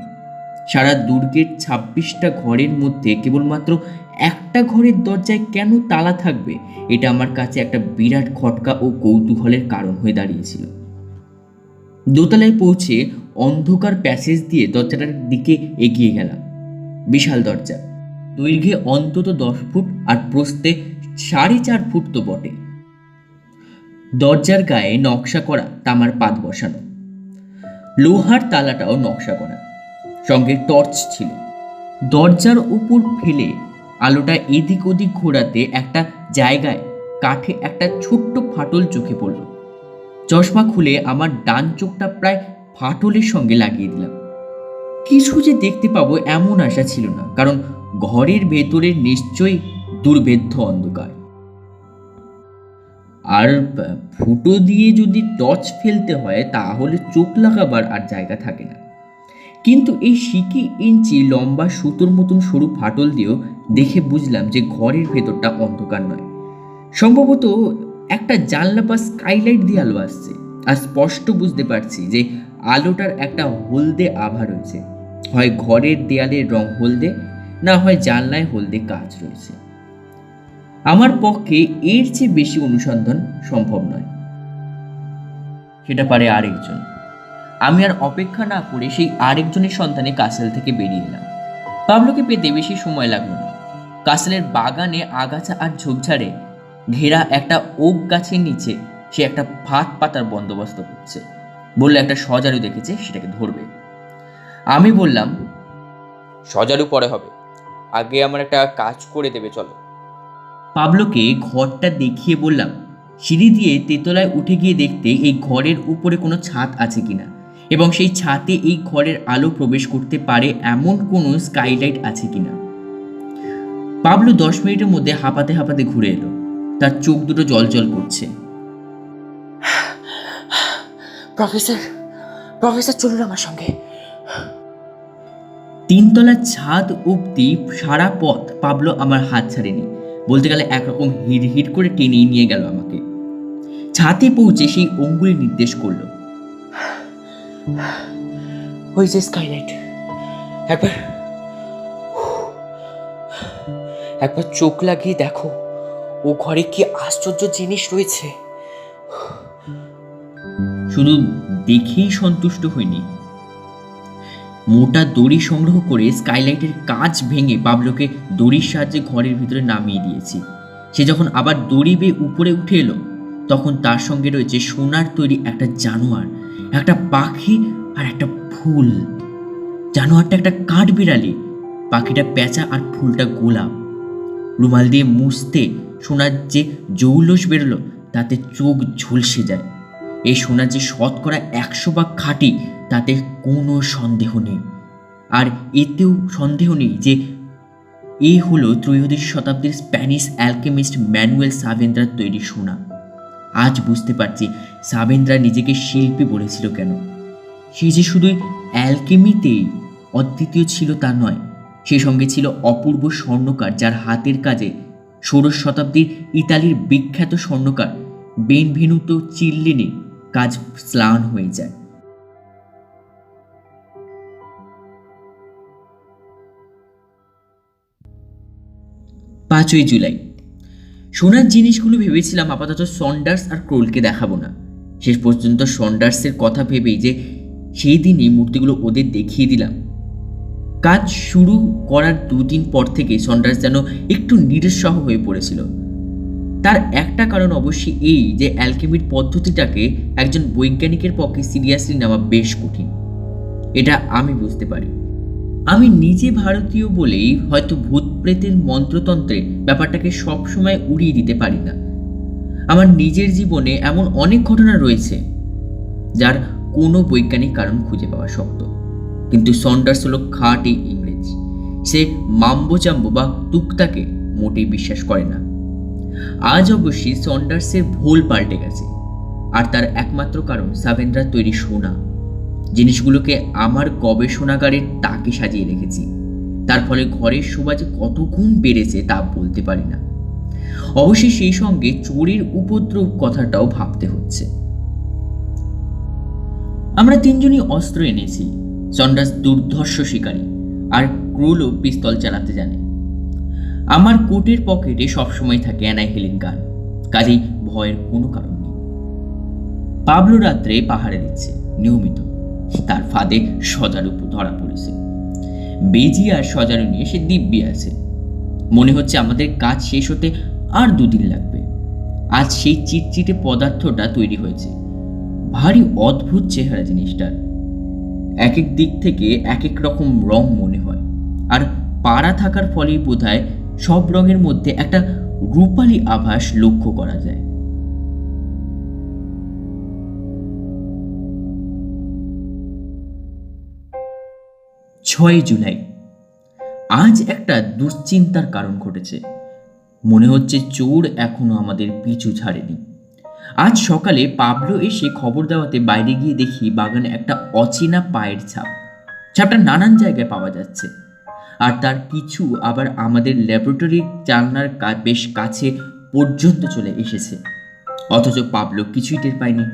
সারা দুর্গের 26টা ঘরের মধ্যে কেবলমাত্র একটা ঘরের দরজায় কেন তালা থাকবে, এটা আমার কাছে একটা বিরাট খটকা ও কৌতূহলের কারণ হয়ে দাঁড়িয়েছিল। দোতলায় পৌঁছে অন্ধকার প্যাসেজ দিয়ে দরজাটার দিকে এগিয়ে গেলাম। বিশাল দরজা, দৈর্ঘ্যে অন্তত 10 ফুট আর প্রস্থে 4.5 ফুট তো বটে। দরজার গায়ে নকশা করা তামার পাত বসানো, লোহার তালাটাও নকশা করা, সঙ্গে টর্চ ছিল। দরজার উপর ফেলে আলোটা এদিক ওদিক ঘোরাতে একটা জায়গায় কাঠে একটা ছোট্ট ফাটল চোখে পড়ল। চশমা খুলে আমার ডান চোখটা প্রায় ফাটলের সঙ্গে লাগিয়ে দিলাম। কিছু যে দেখতে পাবো এমন আশা ছিল না, কারণ ঘরের ভেতরে নিশ্চয়ই দুর্ভেদ্য অন্ধকার। আর ফুটো দিয়ে যদি টর্চ ফেলতে হয় তাহলে চোখ লাগাবার আর জায়গা থাকে না। কিন্তু এই সিকি ইঞ্চি লম্বা সুতোর মতন সরু ফাটল দিয়েও দেখে বুঝলাম যে ঘরের ভেতরটা অন্ধকার নয়। সম্ভবত একটা জানলা বা স্কাইলাইট দিয়ে আলো আসছে, আর স্পষ্ট বুঝতে পারছি যে আলোটার একটা হলদে আভা রয়েছে। হয় ঘরের দেয়ালের রং হলদে, না হয় জানলায় হলদে কাজ রয়েছে। আমার পক্ষে এর চেয়ে বেশি অনুসন্ধান সম্ভব নয়। সেটা পারে আরেকজন। আমি আর অপেক্ষা না করে সেই আরেকজনের সন্ধানে কাসেল থেকে বেরিয়ে এলাম। পাবলোকে পেতে বেশি সময় লাগলো না। কাসেলের বাগানে আগাছা আর ঝোপঝাড়ে ঘেরা একটা ওক গাছের নিচে সে একটা ভাত পাতার বন্দোবস্ত করছে। বললে একটা সজারু দেখেছে, সেটাকে ধরবে। আমি বললাম, সজারু পরে হবে, আগে আমার একটা কাজ করে দেবে, চলো। পাবলোকে ঘরটা দেখিয়ে বললাম, সিঁড়ি দিয়ে তেতলায় উঠে গিয়ে দেখতে এই ঘরের উপরে কোনো ছাদ আছে কিনা, এবং সেই ছাদে এই ঘরের আলো প্রবেশ করতে পারে এমন কোনো স্কাইলাইট আছে কিনা। পাবলো 10 মিনিটের মধ্যে হাঁপাতে হাঁপাতে ঘুরে এলো। তার চোখ দুটো জল করছে। প্রফেসর চলুন আমার সঙ্গে। 3 তলার ছাদ অব্দি সারা পথ পাবলো আমার হাত ছাড়েনি, বলতে গেলে একরকম হিড় করে টেনে নিয়ে গেল আমাকে। ছাদে পৌঁছে সেই অঙ্গুলি নির্দেশ করলো, ওই যে স্কাইলাইট, একবার চোখ লাগিয়ে দেখো, ও ঘরে কি আশ্চর্য জিনিস রয়েছে। শুধু দেখেই সন্তুষ্ট হইনি, মোটা দড়ি সংগ্রহ করে স্কাইলাইটের কাঁচ ভেঙে পাবলোকে দড়ির সাহায্যে ঘরের ভিতরে নামিয়ে দিয়েছি। সে যখন আবার দড়ি বেয়ে উপরে উঠে এলো, তখন তার সঙ্গে রয়েছে সোনার তৈরি একটা জানোয়ার, একটা পাখি আর একটা ফুল। জানোয়ারটা একটা কাঠবিড়ালি, পাখিটা পেঁচা আর ফুলটা গোলাপ। রুমাল দিয়ে মুছতে সোনার যে জৌলস বেরোলো তাতে চোখ ঝলসে যায়। এই সোনার যে 100% খাঁটি তাতে কোনো সন্দেহ নেই। আর এতেও সন্দেহ নেই যে এ হলো ত্রয়োদশ শতাব্দীর স্প্যানিশ অ্যালকেমিস্ট ম্যানুয়েল সাভেন্দ্রার তৈরি সোনা। আজ বুঝতে পারছি সাভেন্দ্রা নিজেকে শিল্পী বলেছিল কেন। সে যে শুধুই অ্যালকেমিতেই অদ্বিতীয় ছিল তা নয়, সে সঙ্গে ছিল অপূর্ব স্বর্ণকার, যার হাতের কাজে ষোড়শ শতাব্দীর ইতালির বিখ্যাত স্বর্ণকার বেনভেনুতো চিল্লিনির কাজ স্লান হয়ে যায়। 5ই জুলাই। সোনার জিনিসগুলো ভেবেছিলাম আপাতত সন্ডার্স আর ক্রোলকে দেখাবো না। শেষ পর্যন্ত সন্ডার্সের কথা ভেবেই যে সেই দিনই মূর্তিগুলো ওদের দেখিয়ে দিলাম। কাজ শুরু করার 2 দিন পর থেকে সন্ডার্স যেন একটু নিরুৎসাহ হয়ে পড়েছিল। তার একটা কারণ অবশ্যই এই যে অ্যালকেমির পদ্ধতিটাকে একজন বৈজ্ঞানিকের পক্ষে সিরিয়াসলি নেওয়া বেশ কঠিন। এটা আমি বুঝতে পারি। আমি নিজে ভারতীয় বলেই হয়তো ভূত প্রেতের মন্ত্রতন্ত্রের ব্যাপারটাকে সবসময় উড়িয়ে দিতে পারি না। আমার নিজের জীবনে এমন অনেক ঘটনা রয়েছে যার কোনো বৈজ্ঞানিক কারণ খুঁজে পাওয়া শক্ত। কিন্তু সন্ডার্স হলো খাঁটি ইংরেজ। সে মাম্বো চাম্বো বা তুকতাকে মোটেই বিশ্বাস করে না। আজ অবশ্যই সন্ডার্সের ভোল পাল্টে গেছে, আর তার একমাত্র কারণ সাভেন্দ্রার তৈরি সোনা। জিনিসগুলোকে আমার গবেষণাগারের তাকে সাজিয়ে রেখেছি, তার ফলে ঘরের শোভা যে কত গুণ বেড়েছে তা বলতে পারি না। অবশ্যই সেই সঙ্গে চোরের উপদ্রব কথাটাও ভাবতে হচ্ছে। আমরা 3 জনই অস্ত্র এনেছি। সন্ডার্স দুর্ধর্ষ শিকারী, আর ক্রোলও পিস্তল চালাতে জানে। আমার কোটের পকেটে সবসময় থাকে অ্যানাহিলিং গান, কাজেই ভয়ের কোনো কারণ নেই। পাবলো রাত্রে পাহাড়ে দিচ্ছে নিয়মিত, তার ফাঁদে সজারু ধরা পড়েছে। বেজি আর সজারু নিয়ে সে দিব্যি আছে। মনে হচ্ছে আমাদের কাজ শেষ হতে আর 2 দিন লাগবে। আজ সেই চিটচিটে পদার্থটা তৈরি হয়েছে। ভারী অদ্ভুত চেহারা জিনিসটার, এক এক দিক থেকে এক এক রকম রং মনে হয়। আর পাড়া থাকার ফলেই বোধহয় সব রঙের মধ্যে একটা রূপালী আভাস লক্ষ্য করা যায়। 6ই জুলাই। আজ একটা দুশ্চিন্তার কারণ ঘটেছে। মনে হচ্ছে চোর এখনো আমাদের পিছু ছাড়েনি। আজ সকালে পাবলো এসে খবর দেওয়াতে বাইরে গিয়ে দেখি বাগানে একটা অচেনা পায়ের ছাপ। ছাপটা নানান জায়গায় পাওয়া যাচ্ছে, আর তার কিছু আবার আমাদের ল্যাবরেটরির জানলার বেশ কাছে পর্যন্ত চলে এসেছে। অথচ পাবলো কিছুই টের পায়নি।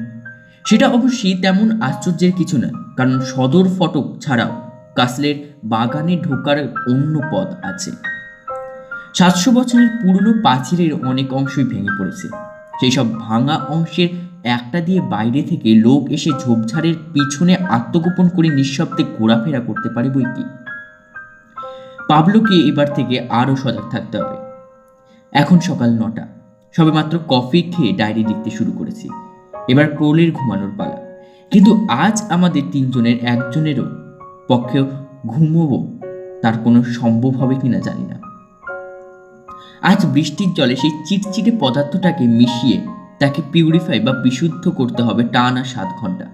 সেটা অবশ্যই তেমন আশ্চর্যের কিছু নয়, কারণ সদর ফটক ছাড়াও কাসলের বাগানে ঢোকার অন্য পথ আছে। 700 বছরের পুরনো প্রাচীরের অনেক অংশই ভেঙে পড়েছে। সেই সব ভাঙা অংশের একটা দিয়ে বাইরে থেকে লোক এসে ঝোপঝাড়ের পিছনে আত্মগোপন করে নিঃশব্দে ঘোরাফেরা করতে পারে বই কি। পাবলোকে এবার থেকে আরো সজাগ থাকতে হবে। এখন সকাল 9টা, সবেমাত্র কফি খেয়ে ডায়েরি লিখতে শুরু করেছি। এবার ক্রোলের ঘুমানোর পালা। কিন্তু আজ আমাদের 3 জনের একজনেরও পক্ষেও ঘুমোবো তার কোনো সম্ভব হবে কিনা জানি না। আজ বৃষ্টির জলে সেই চিটচিটে পদার্থটাকে মিশিয়ে তাকে পিউরিফাই বা বিশুদ্ধ করতে হবে টানা 7 ঘন্টা।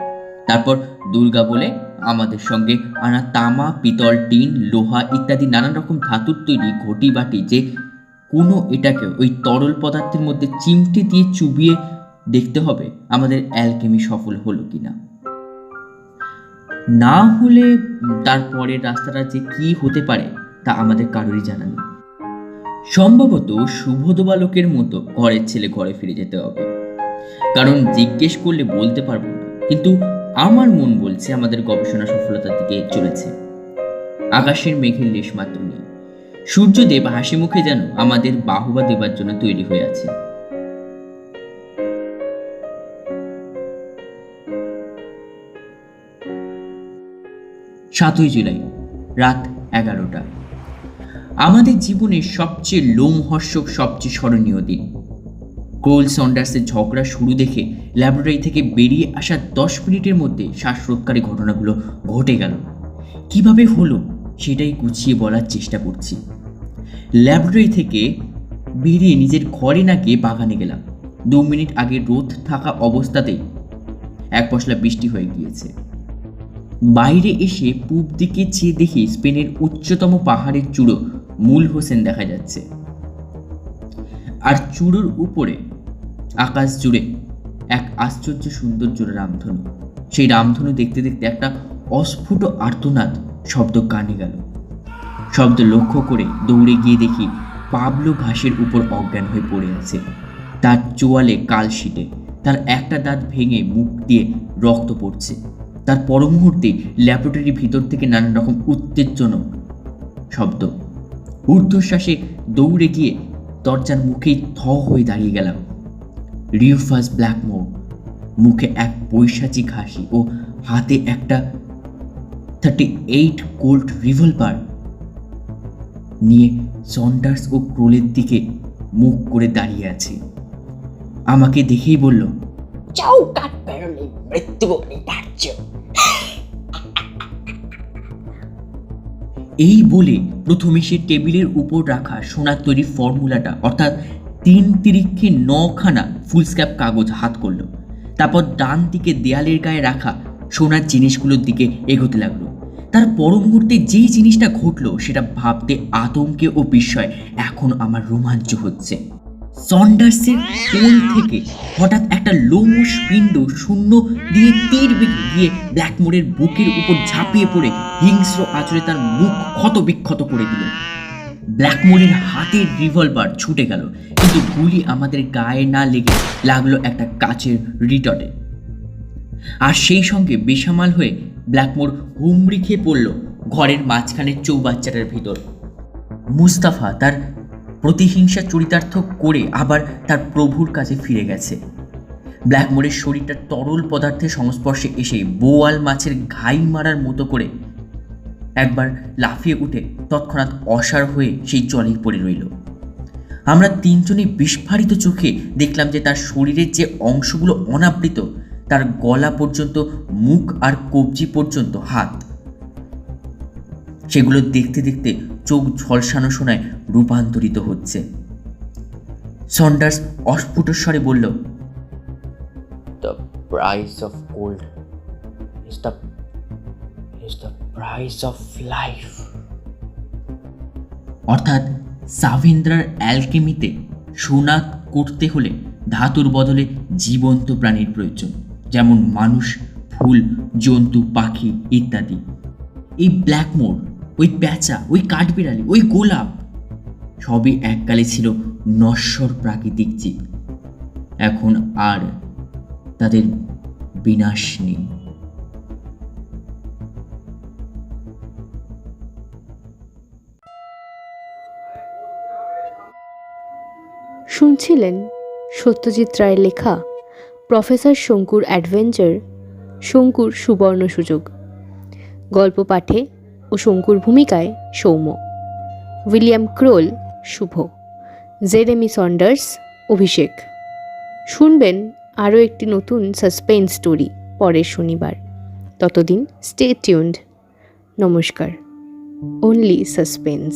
তারপর দুর্গা বলে আমাদের সঙ্গে আনা তামা, পিতল, টিন, লোহা ইত্যাদি নানান রকম ধাতুর তৈরি ঘটি বাটি যে কোনো এটাকে ওই তরল পদার্থের মধ্যে চিমটে দিয়ে চুবিয়ে দেখতে হবে আমাদের অ্যালকেমি সফল হলো কিনা। না হলে তারপরের রাস্তাটা যে কি হতে পারে তা আমাদের কারোরই জানা নেই। সম্ভবত শুভদবালকের মতো ঘরের ছেলে ঘরে ফিরে যেতে হবে, কারণ জিজ্ঞেস করলে বলতে পারবো না। কিন্তু আমার মন বলছে আমাদের গবেষণা সফলতার দিকে চলেছে। আকাশের মেঘের লেশ মাত্র নেই। সূর্যদেব হাসি মুখে যেন আমাদের বাহবা দেবার জন্য তৈরি হয়ে আছে। 7ই জুলাই, রাত 11টা। আমাদের জীবনের সবচেয়ে লোমহর্ষক, সবচেয়ে স্মরণীয় দিন। ক্রোল সন্ডার্সের ঝগড়া শুরু দেখে ল্যাবরেটরি থেকে বেরিয়ে আসা 10 মিনিটের মধ্যে শ্বাসরোধকারী ঘটনাগুলো ঘটে গেল। কিভাবে হলো সেটাই গুছিয়ে বলার চেষ্টা করছি। ল্যাবরেটরি থেকে বেরিয়ে নিজের ঘরে না গিয়ে বাগানে গেলাম। 2 মিনিট আগে রোদ থাকা অবস্থাতেই এক পশলা বৃষ্টি হয়ে গিয়েছে। বাইরে এসে পূব দিকে চেয়ে দেখি স্পেনের উচ্চতম পাহাড়ের চূড়ো মূল হোসেন দেখা যাচ্ছে, আর চূড়োর উপরে আকাশ জুড়ে এক আশ্চর্য সৌন্দর্য রামধনু। সেই রামধনু দেখতে দেখতে একটা অস্ফুট আর্তনাদ শব্দ কানে গেল। শব্দ লক্ষ্য করে দৌড়ে গিয়ে দেখি পাবলো ঘাসের উপর অজ্ঞান হয়ে পড়ে আছে, তার চোয়ালে কালশিটে, তার একটা দাঁত ভেঙে মুখ দিয়ে রক্ত পড়ছে। তার পর মুহূর্তে ল্যাবরেটরির ভিতর থেকে নানান রকম উত্তেজনক শব্দ। ঊর্ধ্বশ্বাসে দৌড়ে গিয়ে দরজার মুখেই থ হয়ে দাঁড়িয়ে গেলাম। রিউফাস ব্ল্যাকমোর, মুখে এক পৈশাচিক হাসি ও হাতে একটা 38 কোল্ট রিভলভার নিয়ে সন্ডার্স ও ক্রোলের দিকে মুখ করে দাঁড়িয়ে আছে। আমাকে দেখেই বলল, চৌকাট পেরোলে মৃত্যু অনিবার্য। এই বলে প্রথমে সে টেবিলের উপর রাখা সোনার তৈরি ফর্মুলাটা অর্থাৎ 3 তিরিক্ষে 9খানা ফুলস্ক্যাপ কাগজ হাত করলো। তারপর ডান দিকে দেয়ালের গায়ে রাখা সোনার জিনিসগুলোর দিকে এগোতে লাগলো। তার পর মুহূর্তে যেই জিনিসটা ঘটলো সেটা ভাবতে আতঙ্কে ও বিস্ময়ে এখন আমার রোমাঞ্চ হচ্ছে। সন্ডার্সের কোল থেকে হঠাৎ একটা লোমশ পিণ্ড শূন্য দিয়ে তীর বেগে গিয়ে ব্ল্যাকমোরের বুকের উপর ঝাঁপিয়ে পড়ে হিংস্র আঁচড়ে তার মুখ ক্ষত বিক্ষত করে দিল। ব্ল্যাকমোরের হাতের রিভলভার ছুটে গেল, কিন্তু গুলি আমাদের গায়ে না লেগে লাগলো একটা কাচের রিটটে। আর সেই সঙ্গে বেসামাল হয়ে ব্ল্যাকমোর হুমড়ি খেয়ে পড়ল ঘরের মাঝখানের চৌবাচ্চাটার ভিতর। মুস্তাফা তার প্রতিহিংসা চরিতার্থ করে আবার তার প্রভুর কাছে ফিরে গেছে। ব্ল্যাকমোরের শরীরটা তরল পদার্থের সংস্পর্শে এসে বোয়াল মাছের ঘাই মারার মতো করে একবার লাফিয়ে উঠে তৎক্ষণাৎ অসাড় হয়ে সেই জলেই পড়ে রইল। আমরা তিনজনই বিস্ফারিত চোখে দেখলাম যে তার শরীরের যে অংশগুলো অনাবৃত, তার গলা পর্যন্ত, মুখ আর কবজি পর্যন্ত হাত, সেগুলো দেখতে দেখতে চোখ ঝলসানো শোনায় রূপান্তরিত হচ্ছে। সন্ডার্স অস্ফুট স্বরে বলল, The price of gold is the price of life. অর্থাৎ সাভেন্দ্রার অ্যালকেমিতে সোনা করতে হলে ধাতুর বদলে জীবন্ত প্রাণীর প্রয়োজন, যেমন মানুষ, ফুল, জন্তু, পাখি ইত্যাদি। এই ব্ল্যাকমোর, ওই প্যাঁচা, ওই কাঠবিড়ালি, ওই গোলাপ সবই এককালে ছিল নশ্বর প্রাকৃতিক জীব। এখন আর তাদের বিনাশ নেই। শুনছিলেন সত্যজিৎ রায়ের লেখা প্রফেসর শঙ্কুর অ্যাডভেঞ্চার, শঙ্কুর সুবর্ণ সুযোগ। গল্প পাঠে ও শঙ্কুর ভূমিকায় সৌম্য, উইলিয়াম ক্রোল শুভ, জেরেমি সন্ডার্স অভিষেক। শুনবেন আরও একটি নতুন সাসপেন্স স্টোরি পরের শনিবার। ততদিন স্টে টিউনড। নমস্কার। Only suspense.